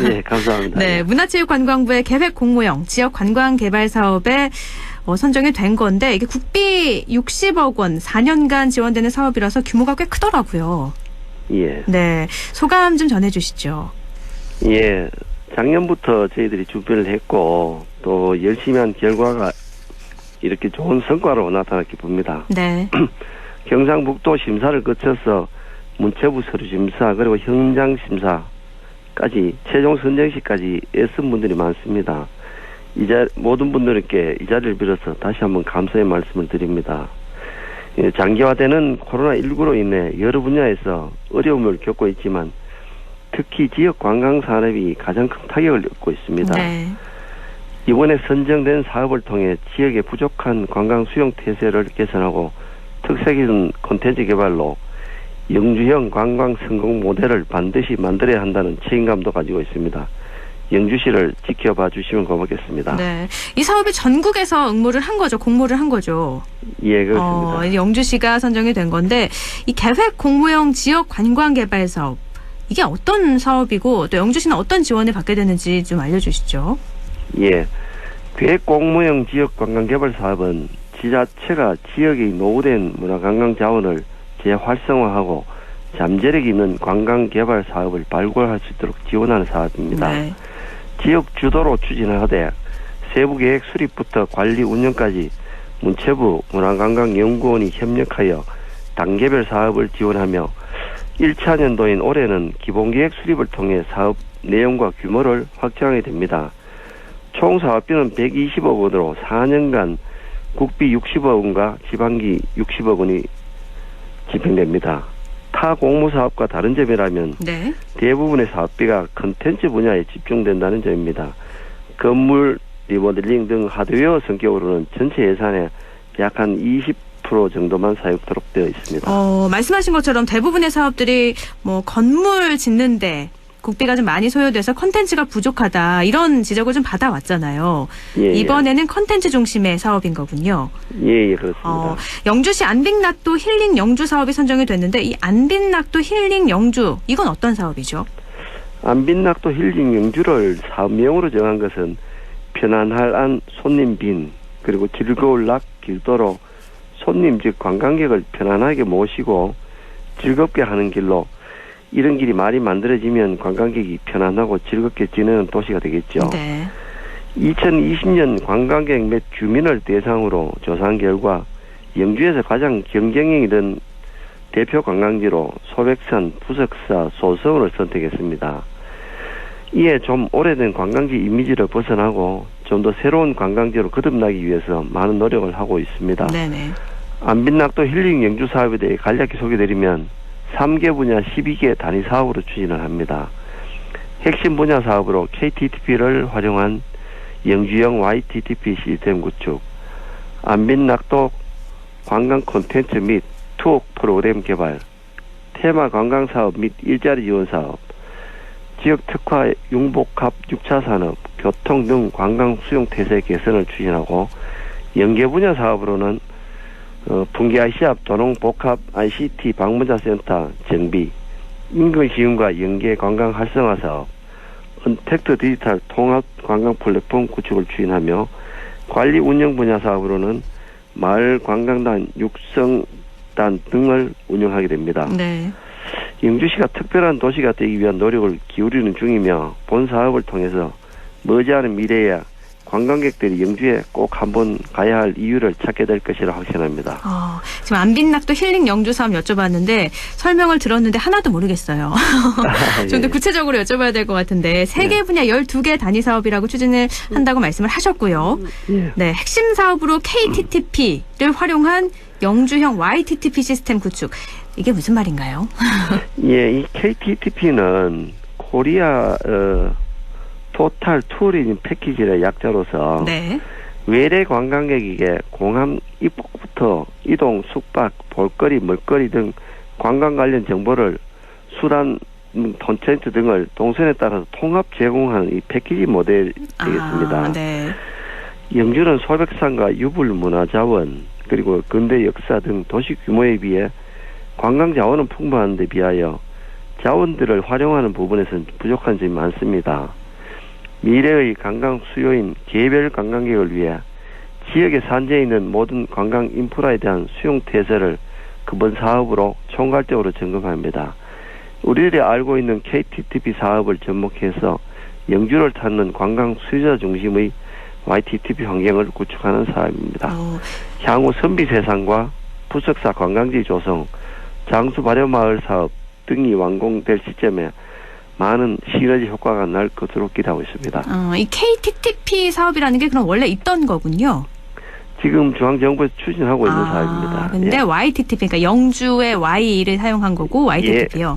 [SPEAKER 12] 예, 감사합니다.
[SPEAKER 1] 네, 문화체육관광부의 계획 공모형 지역 관광개발 사업에 선정이 된 건데 이게 국비 60억 원 4년간 지원되는 사업이라서 규모가 꽤 크더라고요.
[SPEAKER 12] 예.
[SPEAKER 1] 네, 소감 좀 전해주시죠.
[SPEAKER 12] 예. 작년부터 저희들이 준비를 했고 또 열심히 한 결과가 이렇게 좋은 성과로 나타났기 봅니다.
[SPEAKER 1] 네.
[SPEAKER 12] 경상북도 심사를 거쳐서 문체부 서류 심사 그리고 현장 심사까지 최종 선정시까지 애쓴 분들이 많습니다. 모든 분들께 이 자리를 빌어서 다시 한번 감사의 말씀을 드립니다. 예, 장기화되는 코로나19로 인해 여러 분야에서 어려움을 겪고 있지만 특히 지역 관광 산업이 가장 큰 타격을 입고 있습니다.
[SPEAKER 1] 네.
[SPEAKER 12] 이번에 선정된 사업을 통해 지역의 부족한 관광 수용 태세를 개선하고 특색있는 콘텐츠 개발로 영주형 관광 성공 모델을 반드시 만들어야 한다는 책임감도 가지고 있습니다. 영주시를 지켜봐 주시면 고맙겠습니다.
[SPEAKER 1] 네, 이 사업이 전국에서 응모를 한 거죠, 공모를 한 거죠.
[SPEAKER 12] 예, 그렇습니다.
[SPEAKER 1] 영주시가 선정이 된 건데 이 계획 공모형 지역 관광 개발 사업 이게 어떤 사업이고 또 영주시는 어떤 지원을 받게 되는지 좀 알려주시죠.
[SPEAKER 12] 예, 계획 공모형 지역 관광 개발 사업은 지자체가 지역의 노후된 문화관광 자원을 재활성화하고 잠재력 있는 관광 개발 사업을 발굴할 수 있도록 지원하는 사업입니다. 네. 지역 주도로 추진을 하되 세부 계획 수립부터 관리 운영까지 문체부 문화관광연구원이 협력하여 단계별 사업을 지원하며 1차 년도인 올해는 기본계획 수립을 통해 사업 내용과 규모를 확정하게 됩니다. 총 사업비는 120억 원으로 4년간 국비 60억 원과 지방기 60억 원이 집행됩니다. 타 공모사업과 다른 점이라면 네. 대부분의 사업비가 컨텐츠 분야에 집중된다는 점입니다. 건물 리모델링 등 하드웨어 성격으로는 전체 예산의 약 한 20% 정도만 사용되도록 되어 있습니다.
[SPEAKER 1] 말씀하신 것처럼 대부분의 사업들이 뭐 건물 짓는데 국비가 좀 많이 소요돼서 컨텐츠가 부족하다 이런 지적을 좀 받아왔잖아요. 예, 이번에는 컨텐츠 중심의 사업인 거군요.
[SPEAKER 12] 예, 그렇습니다.
[SPEAKER 1] 영주시 안빈낙도 힐링 영주 사업이 선정이 됐는데 이 안빈낙도 힐링 영주 이건 어떤 사업이죠?
[SPEAKER 12] 안빈낙도 힐링 영주를 사업명으로 정한 것은 편안할 안 손님 빈 그리고 즐거울 낙 길도로 손님 즉 관광객을 편안하게 모시고 즐겁게 하는 길로 이런 길이 많이 만들어지면 관광객이 편안하고 즐겁게 지내는 도시가 되겠죠. 네. 2020년 관광객 및 주민을 대상으로 조사한 결과 영주에서 가장 경쟁력이 있는 대표 관광지로 소백산, 부석사, 소서원을 선택했습니다. 이에 좀 오래된 관광지 이미지를 벗어나고 좀 더 새로운 관광지로 거듭나기 위해서 많은 노력을 하고 있습니다. 네네. 안빈낙도 힐링 영주 사업에 대해 간략히 소개드리면 3개 분야 12개 단위 사업으로 추진을 합니다. 핵심 분야 사업으로 KTTP를 활용한 영주형 YTTP 시스템 구축, 안빈낙도 관광 콘텐츠 및 투어 프로그램 개발, 테마 관광 사업 및 일자리 지원 사업, 지역 특화 융복합 6차 산업, 교통 등 관광 수용 태세 개선을 추진하고 연계 분야 사업으로는 분계아시아 도농복합 ICT 방문자 센터 정비, 인근 시흥과 연계 관광 활성화 사업, 언택트 디지털 통합 관광 플랫폼 구축을 추진하며 관리 운영 분야 사업으로는 마을 관광단 육성단 등을 운영하게 됩니다. 네. 영주시가 특별한 도시가 되기 위한 노력을 기울이는 중이며 본 사업을 통해서 머지않은 미래에 관광객들이 영주에 꼭 한번 가야 할 이유를 찾게 될 것이라 확신합니다.
[SPEAKER 1] 지금 안빈낙도 힐링 영주 사업 여쭤봤는데 설명을 들었는데 하나도 모르겠어요. 좀 더 구체적으로 여쭤봐야 될 것 같은데 3개 분야 12개 단위 사업이라고 추진을 한다고 말씀을 하셨고요. 네, 핵심 사업으로 KTTP를 활용한 영주형 YTTP 시스템 구축. 이게 무슨 말인가요?
[SPEAKER 12] 예, 이 KTTP는 코리아 토탈 투어리즘 패키지의 약자로서 네. 외래 관광객에게 공항 입국부터 이동, 숙박, 볼거리, 먹거리 등 관광 관련 정보를 수단, 콘텐츠 등을 동선에 따라서 통합 제공하는 이 패키지 모델이 되겠습니다.
[SPEAKER 1] 네.
[SPEAKER 12] 영주는 소백산과 유불 문화자원 그리고 근대 역사 등 도시 규모에 비해 관광 자원은 풍부한 데 비하여 자원들을 활용하는 부분에서는 부족한 점이 많습니다. 미래의 관광 수요인 개별 관광객을 위해 지역에 산재해 있는 모든 관광 인프라에 대한 수용 태세를 그번 사업으로 총괄적으로 점검합니다. 우리들이 알고 있는 KTTP 사업을 접목해서 영주를 찾는 관광 수요자 중심의 YTTP 환경을 구축하는 사업입니다. 향후 선비 세상과 부석사 관광지 조성, 장수 발효 마을 사업 등이 완공될 시점에 많은 시너지 효과가 날 것으로 기대하고 있습니다.
[SPEAKER 1] 이 KTTP 사업이라는 게 그럼 원래 있던 거군요.
[SPEAKER 12] 지금 중앙정부에서 추진하고 있는 사업입니다.
[SPEAKER 1] 근데 YTTP, 그러니까 영주의 Y를 사용한 거고 YTTP요.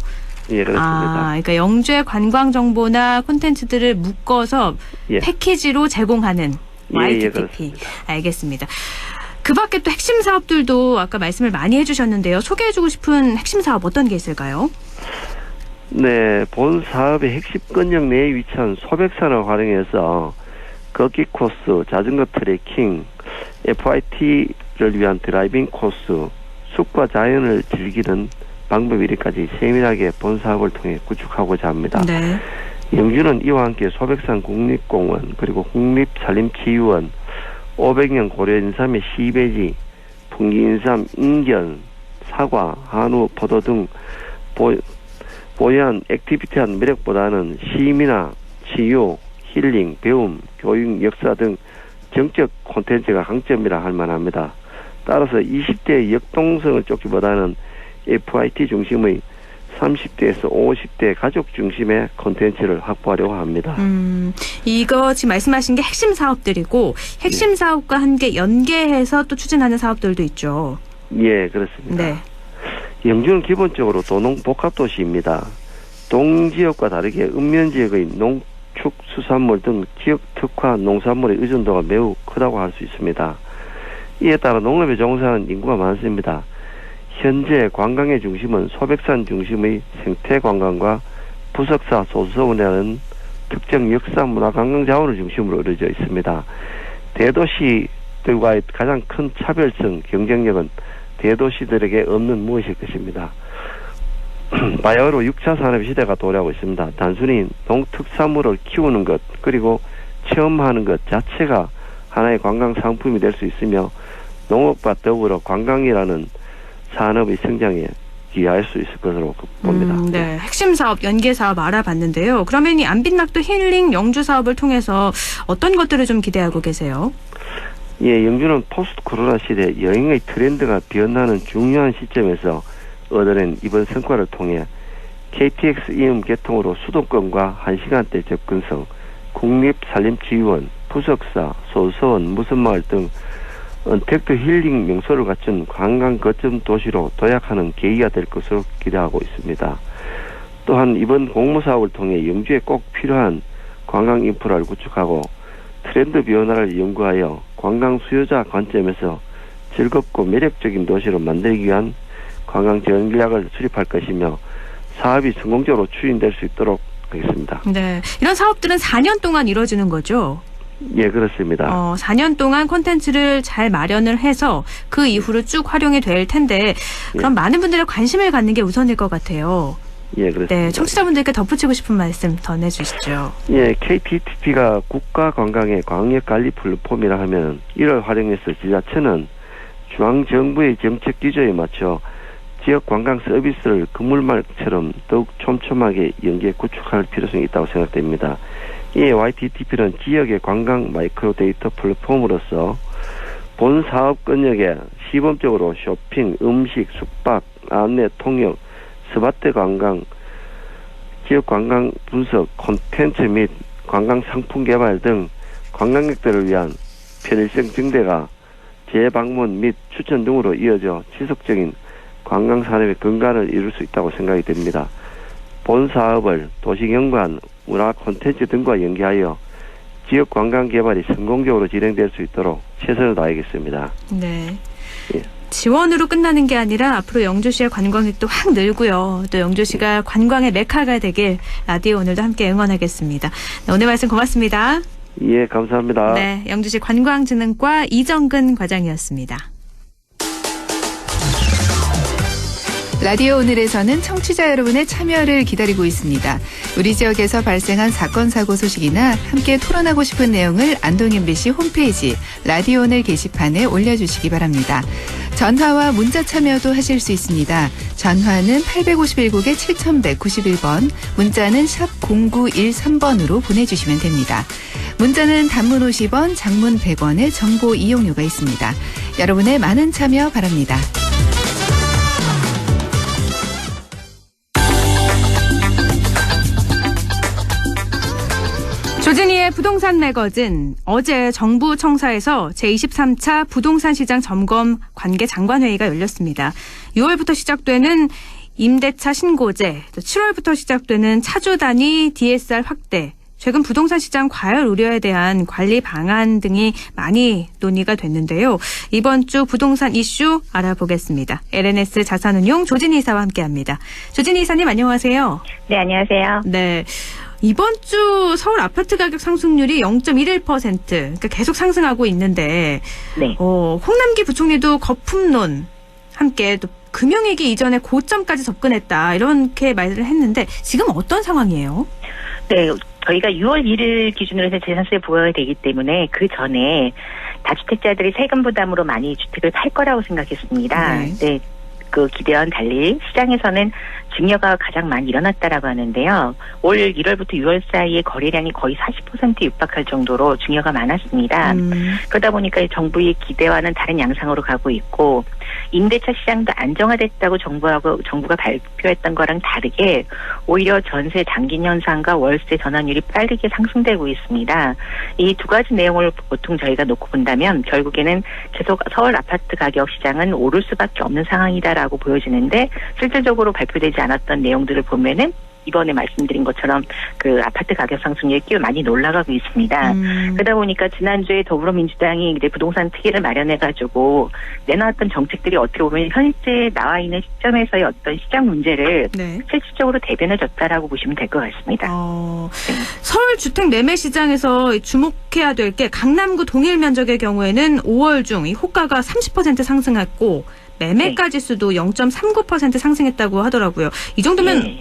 [SPEAKER 12] 예, 그렇습니다.
[SPEAKER 1] 그러니까 영주의 관광 정보나 콘텐츠들을 묶어서 패키지로 제공하는 YTTP. 알겠습니다. 그 밖에 또 핵심 사업들도 아까 말씀을 많이 해주셨는데요. 소개해주고 싶은 핵심 사업 어떤 게 있을까요?
[SPEAKER 12] 네, 본 사업의 핵심 건역 내에 위치한 소백산을 활용해서 걷기 코스, 자전거 트레킹, FIT를 위한 드라이빙 코스, 숲과 자연을 즐기는 방법 이리까지 세밀하게 본 사업을 통해 구축하고자 합니다.
[SPEAKER 1] 네.
[SPEAKER 12] 영주는 이와 함께 소백산 국립공원, 그리고 국립산림치유원, 500년 고려인삼의 시베지, 풍기인삼, 인견, 사과, 한우, 포도 등 보유한 액티비티한 매력보다는 시민화, 치유, 힐링, 배움, 교육, 역사 등 정적 콘텐츠가 강점이라 할 만합니다. 따라서 20대의 역동성을 쫓기보다는 FIT 중심의 30대에서 50대 가족 중심의 콘텐츠를 확보하려고 합니다.
[SPEAKER 1] 이거 지금 말씀하신 게 핵심 사업들이고 핵심 사업과 함께 연계해서 또 추진하는 사업들도 있죠.
[SPEAKER 12] 예, 그렇습니다.
[SPEAKER 1] 네.
[SPEAKER 12] 영주는 기본적으로 도농 복합도시입니다. 동지역과 다르게 읍면지역의 농축 수산물 등 지역 특화 농산물의 의존도가 매우 크다고 할 수 있습니다. 이에 따라 농업에 종사하는 인구가 많습니다. 현재 관광의 중심은 소백산 중심의 생태관광과 부석사 소수원이라는 특정 역사 문화 관광 자원을 중심으로 이루어져 있습니다. 대도시들과의 가장 큰 차별성, 경쟁력은 대도시들에게 없는 무엇일 것입니다. 바야흐로 6차 산업 시대가 도래하고 있습니다. 단순히 농특산물을 키우는 것, 그리고 체험하는 것 자체가 하나의 관광 상품이 될 수 있으며 농업과 더불어 관광이라는 산업의 성장에 기여할 수 있을 것으로 봅니다.
[SPEAKER 1] 네, 핵심 사업, 연계 사업 알아봤는데요. 그러면 이 안빈낙도 힐링 영주 사업을 통해서 어떤 것들을 좀 기대하고 계세요?
[SPEAKER 12] 예, 영주는 포스트 코로나 시대 여행의 트렌드가 변하는 중요한 시점에서 얻어낸 이번 성과를 통해 KTX 이음 개통으로 수도권과 1시간대 접근성, 국립산림치유원, 부석사, 소서원, 무슨마을 등 언택트 힐링 명소를 갖춘 관광 거점 도시로 도약하는 계기가 될 것으로 기대하고 있습니다. 또한 이번 공모사업을 통해 영주에 꼭 필요한 관광 인프라를 구축하고 트렌드 변화를 연구하여 관광 수요자 관점에서 즐겁고 매력적인 도시로 만들기 위한 관광 전략을 수립할 것이며 사업이 성공적으로 추진될 수 있도록 하겠습니다.
[SPEAKER 1] 네, 이런 사업들은 4년 동안 이루어지는 거죠?
[SPEAKER 12] 예, 그렇습니다.
[SPEAKER 1] 4년 동안 콘텐츠를 잘 마련을 해서 그 이후로 쭉 활용이 될 텐데 그럼 많은 분들의 관심을 갖는 게 우선일 것 같아요.
[SPEAKER 12] 예, 그렇습니다.
[SPEAKER 1] 네, 청취자분들께 덧붙이고 싶은 말씀 전해주시죠.
[SPEAKER 12] 예, KTTP가 국가관광의 광역관리 플랫폼이라 하면 이를 활용해서 지자체는 중앙정부의 정책 기조에 맞춰 지역 관광 서비스를 그물망처럼 더욱 촘촘하게 연계 구축할 필요성이 있다고 생각됩니다. 이에 YTTP는 지역의 관광 마이크로 데이터 플랫폼으로서 본 사업 건역에 시범적으로 쇼핑, 음식, 숙박, 안내, 통역, 스마트 관광, 지역 관광 분석, 콘텐츠 및 관광 상품 개발 등 관광객들을 위한 편의성 증대가 재방문 및 추천 등으로 이어져 지속적인 관광 산업의 근간을 이룰 수 있다고 생각이 됩니다. 본 사업을 도시경관, 문화 콘텐츠 등과 연계하여 지역 관광 개발이 성공적으로 진행될 수 있도록 최선을 다하겠습니다.
[SPEAKER 1] 네.
[SPEAKER 12] 예.
[SPEAKER 1] 지원으로 끝나는 게 아니라 앞으로 영주시의 관광객도 확 늘고요. 또 영주시가 관광의 메카가 되길 라디오 오늘도 함께 응원하겠습니다. 네, 오늘 말씀 고맙습니다.
[SPEAKER 12] 예, 감사합니다.
[SPEAKER 1] 네, 영주시 관광진흥과 이정근 과장이었습니다.
[SPEAKER 13] 라디오 오늘에서는 청취자 여러분의 참여를 기다리고 있습니다. 우리 지역에서 발생한 사건 사고 소식이나 함께 토론하고 싶은 내용을 안동 MBC 홈페이지 라디오 오늘 게시판에 올려주시기 바랍니다. 전화와 문자 참여도 하실 수 있습니다. 전화는 851국에 7191번, 문자는 샵 0913번으로 보내주시면 됩니다. 문자는 단문 50원, 장문 100원의 정보 이용료가 있습니다. 여러분의 많은 참여 바랍니다.
[SPEAKER 1] 조진희의 부동산 매거진. 어제 정부 청사에서 제23차 부동산 시장 점검 관계 장관회의가 열렸습니다. 6월부터 시작되는 임대차 신고제, 또 7월부터 시작되는 차주 단위 DSR 확대, 최근 부동산 시장 과열 우려에 대한 관리 방안 등이 많이 논의가 됐는데요. 이번 주 부동산 이슈 알아보겠습니다. LNS 자산운용 조진희 이사와 함께합니다. 조진희 이사님 안녕하세요.
[SPEAKER 14] 네, 안녕하세요.
[SPEAKER 1] 네. 이번 주 서울 아파트 가격 상승률이 0.11%, 그러니까 계속 상승하고 있는데,
[SPEAKER 14] 네.
[SPEAKER 1] 홍남기 부총리도 거품론 함께 또 금융위기 이전에 고점까지 접근했다 이렇게 말을 했는데 지금 어떤 상황이에요?
[SPEAKER 14] 네, 저희가 6월 1일 기준으로 해서 재산세 부과가 되기 때문에 그 전에 다주택자들이 세금 부담으로 많이 주택을 팔 거라고 생각했습니다. 네. 그 기대와는 달리 시장에서는 증여가 가장 많이 일어났다라고 하는데요. 올 1월부터 6월 사이에 거래량이 거의 40% 육박할 정도로 증여가 많았습니다. 그러다 보니까 정부의 기대와는 다른 양상으로 가고 있고 임대차 시장도 안정화됐다고 정부가 발표했던 거랑 다르게 오히려 전세 당긴 현상과 월세 전환율이 빠르게 상승되고 있습니다. 이 두 가지 내용을 보통 저희가 놓고 본다면 결국에는 계속 서울 아파트 가격 시장은 오를 수밖에 없는 상황이다라고 보여지는데 실질적으로 발표되지 않았던 내용들을 보면은 이번에 말씀드린 것처럼 그 아파트 가격 상승률이 꽤 많이 올라가고 있습니다. 그러다 보니까 지난주에 더불어민주당이 이제 부동산 특위를 마련해가지고 내놓았던 정책들이 어떻게 보면 현재 나와 있는 시점에서의 어떤 시장 문제를 실질적으로 대변해줬다라고 보시면 될 것 같습니다.
[SPEAKER 1] 서울 주택 매매 시장에서 주목해야 될 게 강남구 동일 면적의 경우에는 5월 중 이 호가가 30% 상승했고 매매가 지수도 0.39% 상승했다고 하더라고요. 이 정도면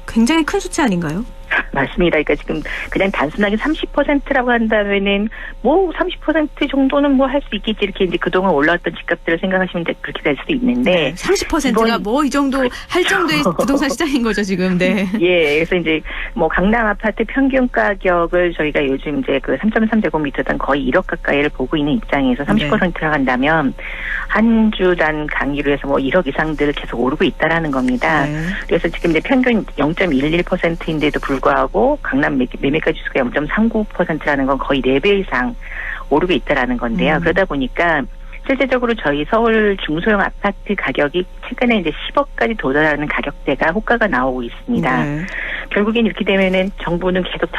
[SPEAKER 1] 굉장히 큰 수치 아닌가요?
[SPEAKER 14] 맞습니다. 그러니까 지금 그냥 단순하게 30%라고 한다면은 뭐 30% 정도는 뭐 할 수 있겠지 이렇게 이제 그동안 올라왔던 집값들을 생각하시면 그렇게 될 수도 있는데
[SPEAKER 1] 30%가 뭐 이 정도 할 정도의 부동산 시장인 거죠 지금. 네.
[SPEAKER 14] 예, 그래서 이제 뭐 강남 아파트 평균 가격을 저희가 요즘 이제 그 3.3제곱미터당 거의 1억 가까이를 보고 있는 입장에서 30%라 한다면 한 주당 강의로 해서 뭐 1억 이상들 계속 오르고 있다라는 겁니다. 그래서 지금 이제 평균 0.11%인데도 불구하고 강남 매매가 지수가 0.39%라는 건 거의 4배 이상 오르고 있다라는 건데요. 그러다 보니까 실제적으로 저희 서울 중소형 아파트 가격이 최근에 이제 10억까지 도달하는 가격대가 호가가 나오고 있습니다. 결국엔 이렇게 되면은 정부는 계속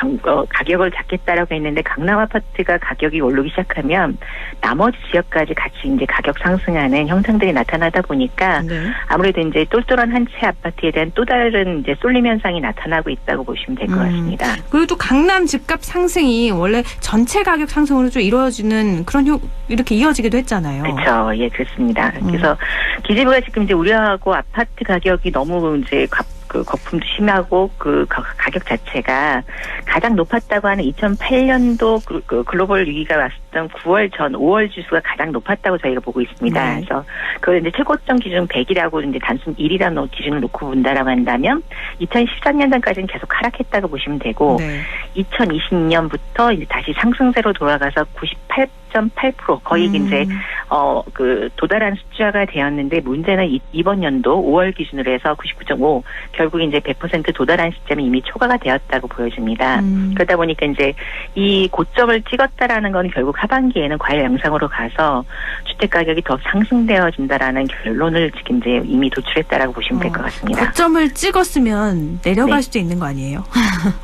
[SPEAKER 14] 가격을 잡겠다라고 했는데 강남 아파트가 가격이 오르기 시작하면 나머지 지역까지 같이 이제 가격 상승하는 형상들이 나타나다 보니까 아무래도 이제 똘똘한 한 채 아파트에 대한 또 다른 이제 쏠림 현상이 나타나고 있다고 보시면 될 것 같습니다.
[SPEAKER 1] 그리고 또 강남 집값 상승이 원래 전체 가격 상승으로 좀 이루어지는 그런 이렇게 이어지기도 했잖아요.
[SPEAKER 14] 그렇죠. 예, 그렇습니다. 그래서 기재부가 지금 이제 우려하고 아파트 가격이 너무 이제 거품도 심하고 그 가격 자체가 가장 높았다고 하는 2008년도 그 글로벌 위기가 왔었던 9월 전 5월 지수가 가장 높았다고 저희가 보고 있습니다. 그래서 그 이제 최고점 기준 100이라고 이제 단순 1이라는 기준을 놓고 본다라고 한다면 2013년까지는 계속 하락했다고 보시면 되고 2020년부터 이제 다시 상승세로 돌아가서 98.8% 거의 이제 그 도달한 숫자가 되었는데 문제는 이번 연도 5월 기준으로 해서 99.5 결국 이제 100% 도달한 시점이 이미 초과가 되었다고 보여집니다. 그러다 보니까 이제 이 고점을 찍었다라는 건 결국 하반기에는 과열 양상으로 가서 주택 가격이 더 상승되어진다라는 결론을 지금 이제 이미 도출했다라고 보시면 될 것 같습니다.
[SPEAKER 1] 고점을 찍었으면 내려갈 수도 있는 거 아니에요?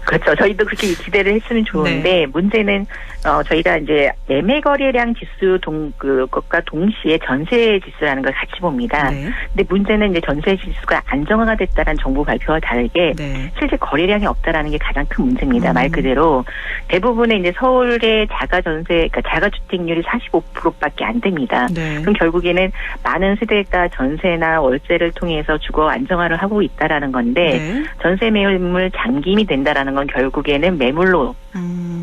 [SPEAKER 14] 그렇죠. 저희도 그렇게 기대를 했으면 좋은데 문제는 저희가 이제 매매 거래량 지수 그것과 동시에 전세 지수라는 걸 같이 봅니다.
[SPEAKER 1] 네.
[SPEAKER 14] 근데 문제는 이제 전세 지수가 안정화가 됐다는 정부 발표와 다르게
[SPEAKER 1] 네.
[SPEAKER 14] 실제 거래량이 없다라는 게 가장 큰 문제입니다. 말 그대로 대부분의 이제 서울의 그러니까 자가주택률이 45%밖에 안 됩니다.
[SPEAKER 1] 네.
[SPEAKER 14] 그럼 결국에는 많은 세대가 전세나 월세를 통해서 주거 안정화를 하고 있다라는 건데
[SPEAKER 1] 네.
[SPEAKER 14] 전세 매물 잠김이 된다라는 건 결국에는 매물로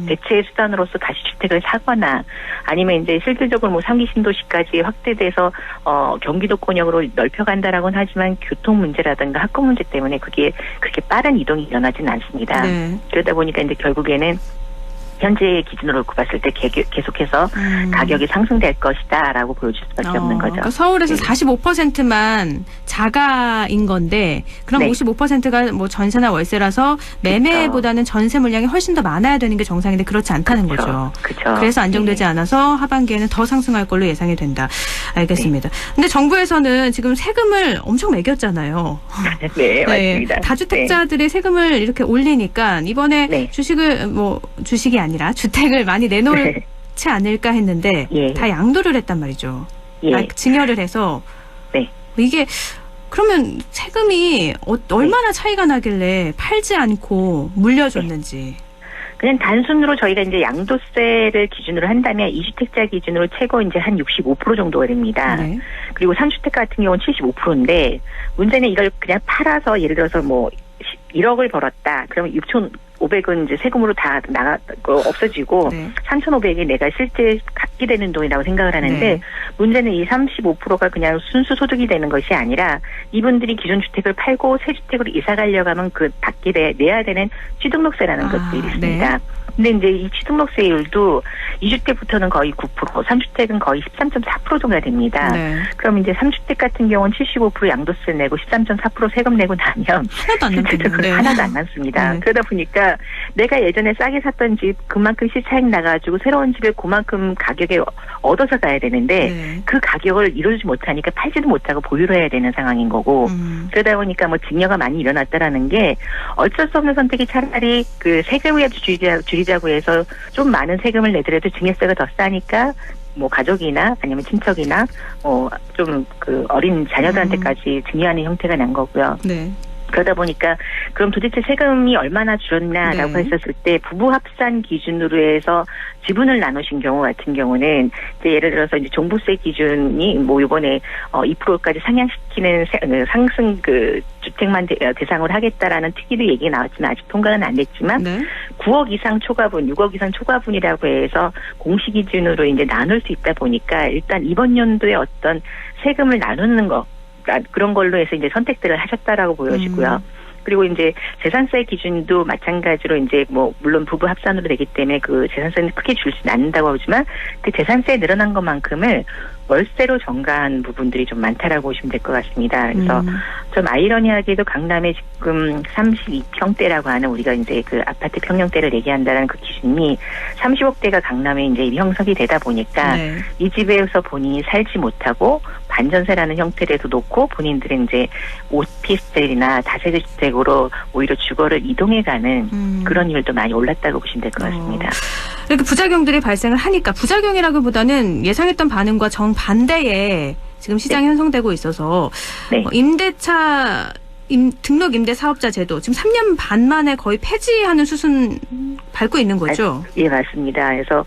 [SPEAKER 14] 대체 수단으로서 다시 주택을 사거나 아니면 이제 실질적으로 뭐 3기 신도시까지 확대돼서 경기도권역으로 넓혀간다라고는 하지만 교통 문제라든가 학군 문제 때문에 그게 그렇게 빠른 이동이 일어나지는 않습니다.
[SPEAKER 1] 네.
[SPEAKER 14] 그러다 보니까 이제 결국에는 현재 기준으로 놓고 봤을 때 계속해서 가격이 상승될 것이다라고 보여줄 수밖에 없는 거죠.
[SPEAKER 1] 그러니까 서울에서 45%만 자가인 건데 그럼
[SPEAKER 14] 네.
[SPEAKER 1] 55%가 뭐 전세나 월세라서 매매보다는 전세 물량이 훨씬 더 많아야 되는 게 정상인데 그렇지 않다는 거죠.
[SPEAKER 14] 그렇죠.
[SPEAKER 1] 그래서 안정되지 않아서 하반기에는 더 상승할 걸로 예상이 된다. 알겠습니다. 근데 정부에서는 지금 세금을 엄청 매겼잖아요.
[SPEAKER 14] 네, 맞습니다.
[SPEAKER 1] 다주택자들의 세금을 이렇게 올리니까 이번에 주식이 아니라 주택을 많이 내놓지 않을까 했는데 다 양도를 했단 말이죠. 다 증여를 해서 이게 그러면 세금이 얼마나 차이가 나길래 팔지 않고 물려줬는지.
[SPEAKER 14] 그냥 단순으로 저희가 이제 양도세를 기준으로 한다면 2주택자 기준으로 최고 이제 한 65% 정도가 됩니다.
[SPEAKER 1] 네.
[SPEAKER 14] 그리고 3주택 같은 경우는 75%인데 문제는 이걸 그냥 팔아서 예를 들어서 뭐 1억을 벌었다. 그러면 6,500은 이제 세금으로 다 없어지고 3,500이 내가 실제 갖게 되는 돈이라고 생각을 하는데 문제는 이 35%가 그냥 순수 소득이 되는 것이 아니라 이분들이 기존 주택을 팔고 새 주택으로 이사 가려고 하면 그 내야 되는 취등록세라는 것들이 있습니다. 근데 이제 이 취등록세율도 2주택부터는 거의 9%, 3주택은 거의 13.4% 정도가 됩니다. 그럼 이제 3주택 같은 경우는 75% 양도세 내고 13.4% 세금 내고 나면 하나도 안 남습니다. 그러다 보니까 내가 예전에 싸게 샀던 집 그만큼 시차익 나가지고 새로운 집을 그만큼 가격에 얻어서 가야 되는데 그 가격을 이루지 못하니까 팔지도 못하고 보유를 해야 되는 상황인 거고 그러다 보니까 뭐 증여가 많이 일어났다라는 게 어쩔 수 없는 선택이 차라리 그 세금을 줄이자고 해서 좀 많은 세금을 내더라도 증여세가 더 싸니까 뭐 가족이나 아니면 친척이나 좀 그 어린 자녀들한테까지 증여하는 형태가 난 거고요. 그러다 보니까 그럼 도대체 세금이 얼마나 줄었나라고 했었을 때 부부 합산 기준으로 해서 지분을 나누신 경우 같은 경우는 이제 예를 들어서 이제 종부세 기준이 뭐 이번에 2%까지 상향시키는 상승 그 주택만 대상으로 하겠다라는 특이도 얘기가 나왔지만 아직 통과는 안 됐지만 9억 이상 초과분, 6억 이상 초과분이라고 해서 공시 기준으로 이제 나눌 수 있다 보니까 일단 이번 연도에 어떤 세금을 나누는 거 그런 걸로 해서 이제 선택들을 하셨다라고 보여지고요. 그리고 이제 재산세 기준도 마찬가지로 이제 뭐 물론 부부 합산으로 되기 때문에 그 재산세는 크게 줄지는 않는다고 하지만 그 재산세 늘어난 것만큼을 월세로 전가한 부분들이 좀 많다라고 보시면 될 것 같습니다. 그래서 좀 아이러니하게도 강남에 지금 32평대라고 하는 우리가 이제 그 아파트 평형대를 얘기한다는 그 기준이 30억대가 강남에 이제 형성이 되다 보니까 이 집에서 본인이 살지 못하고 반전세라는 형태로도 놓고 본인들은 이제 오피스텔이나 다세대 주택으로 오히려 주거를 이동해가는 그런 일도 많이 올랐다고 보시면 될 것 같습니다.
[SPEAKER 1] 이렇게 부작용들이 발생을 하니까 부작용이라기보다는 예상했던 반응과 정반대에 지금 시장이 형성되고 있어서 임대차 등록 임대 사업자 제도 지금 3년 반 만에 거의 폐지하는 수순 밟고 있는 거죠?
[SPEAKER 14] 예, 맞습니다. 그래서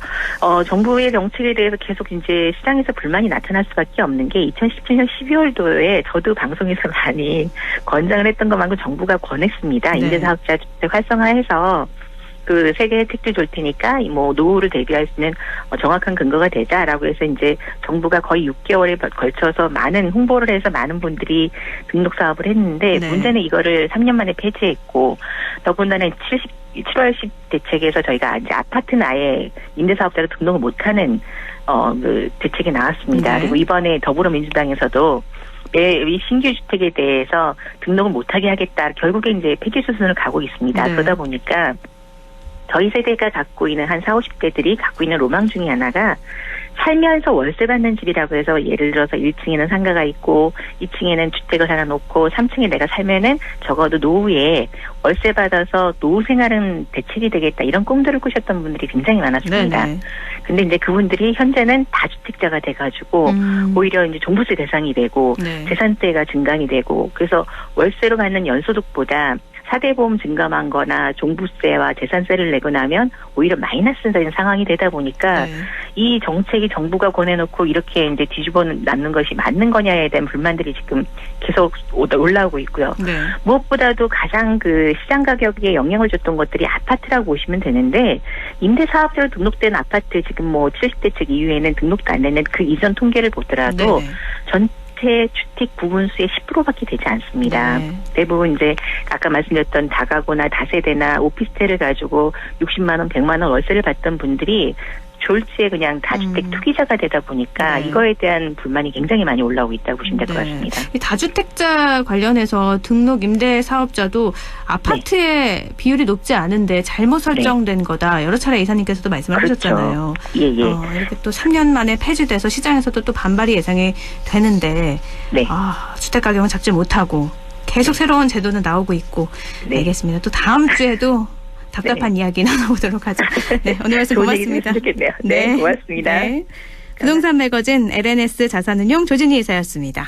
[SPEAKER 14] 정부의 정책에 대해서 계속 이제 시장에서 불만이 나타날 수밖에 없는 게 2017년 12월도에 저도 방송에서 많이 권장을 했던 것만큼 정부가 권했습니다. 임대 사업자 주택 활성화해서 그 세계 혜택도 줄 테니까 뭐 노후를 대비할 수 있는 정확한 근거가 되자라고 해서 이제 정부가 거의 6개월에 걸쳐서 많은 홍보를 해서 많은 분들이 등록 사업을 했는데 문제는 이거를 3년 만에 폐지했고 더군다나 7월 10 대책에서 저희가 이제 아파트는 아예 임대사업자로 등록을 못하는 그 대책이 나왔습니다. 그리고 이번에 더불어민주당에서도 이 신규 주택에 대해서 등록을 못하게 하겠다. 결국에 이제 폐지 수순을 가고 있습니다. 그러다 보니까 저희 세대가 갖고 있는 한 40, 50대들이 갖고 있는 로망 중에 하나가 살면서 월세 받는 집이라고 해서 예를 들어서 1층에는 상가가 있고 2층에는 주택을 하나 놓고 3층에 내가 살면은 적어도 노후에 월세 받아서 노후 생활은 대책이 되겠다 이런 꿈들을 꾸셨던 분들이 굉장히 많았습니다.
[SPEAKER 1] 네네.
[SPEAKER 14] 근데 이제 그분들이 현재는 다주택자가 돼가지고 오히려 이제 종부세 대상이 되고
[SPEAKER 1] 네.
[SPEAKER 14] 재산세가 증강이 되고 그래서 월세로 받는 연소득보다 4대 보험 증감한 거나 종부세와 재산세를 내고 나면 오히려 마이너스 되는 상황이 되다 보니까 이 정책이 정부가 권해놓고 이렇게 이제 뒤집어 놨는 것이 맞는 거냐에 대한 불만들이 지금 계속 올라오고 있고요.
[SPEAKER 1] 네.
[SPEAKER 14] 무엇보다도 가장 그 시장 가격에 영향을 줬던 것들이 아파트라고 보시면 되는데 임대사업자로 등록된 아파트 지금 뭐 70대책 이후에는 등록도 안 되는 그 이전 통계를 보더라도
[SPEAKER 1] 네네.
[SPEAKER 14] 주택 구분수의 10%밖에 되지 않습니다.
[SPEAKER 1] 네.
[SPEAKER 14] 대부분 이제 아까 말씀드렸던 다가구나 다세대나 오피스텔을 가지고 60만 원, 100만 원 월세를 받던 분들이 졸지에 그냥 다주택 투기자가 되다 보니까
[SPEAKER 1] 네.
[SPEAKER 14] 이거에 대한 불만이 굉장히 많이 올라오고 있다고 보시면 될 것 같습니다.
[SPEAKER 1] 이 다주택자 관련해서 등록 임대 사업자도 아파트의 비율이 높지 않은데 잘못 설정된 거다. 여러 차례 이사님께서도 말씀을
[SPEAKER 14] 그렇죠.
[SPEAKER 1] 하셨잖아요.
[SPEAKER 14] 예.
[SPEAKER 1] 이렇게 또 3년 만에 폐지돼서 시장에서도 또 반발이 예상이 되는데
[SPEAKER 14] 네.
[SPEAKER 1] 주택 가격은 잡지 못하고 계속 새로운 제도는 나오고 있고 알겠습니다. 또 다음 주에도 답답한 이야기 나눠보도록 하죠. 네, 오늘 말씀 고맙습니다.
[SPEAKER 14] 네, 고맙습니다.
[SPEAKER 1] 네. 부동산 매거진 LNS 자산운용 조진희 이사였습니다.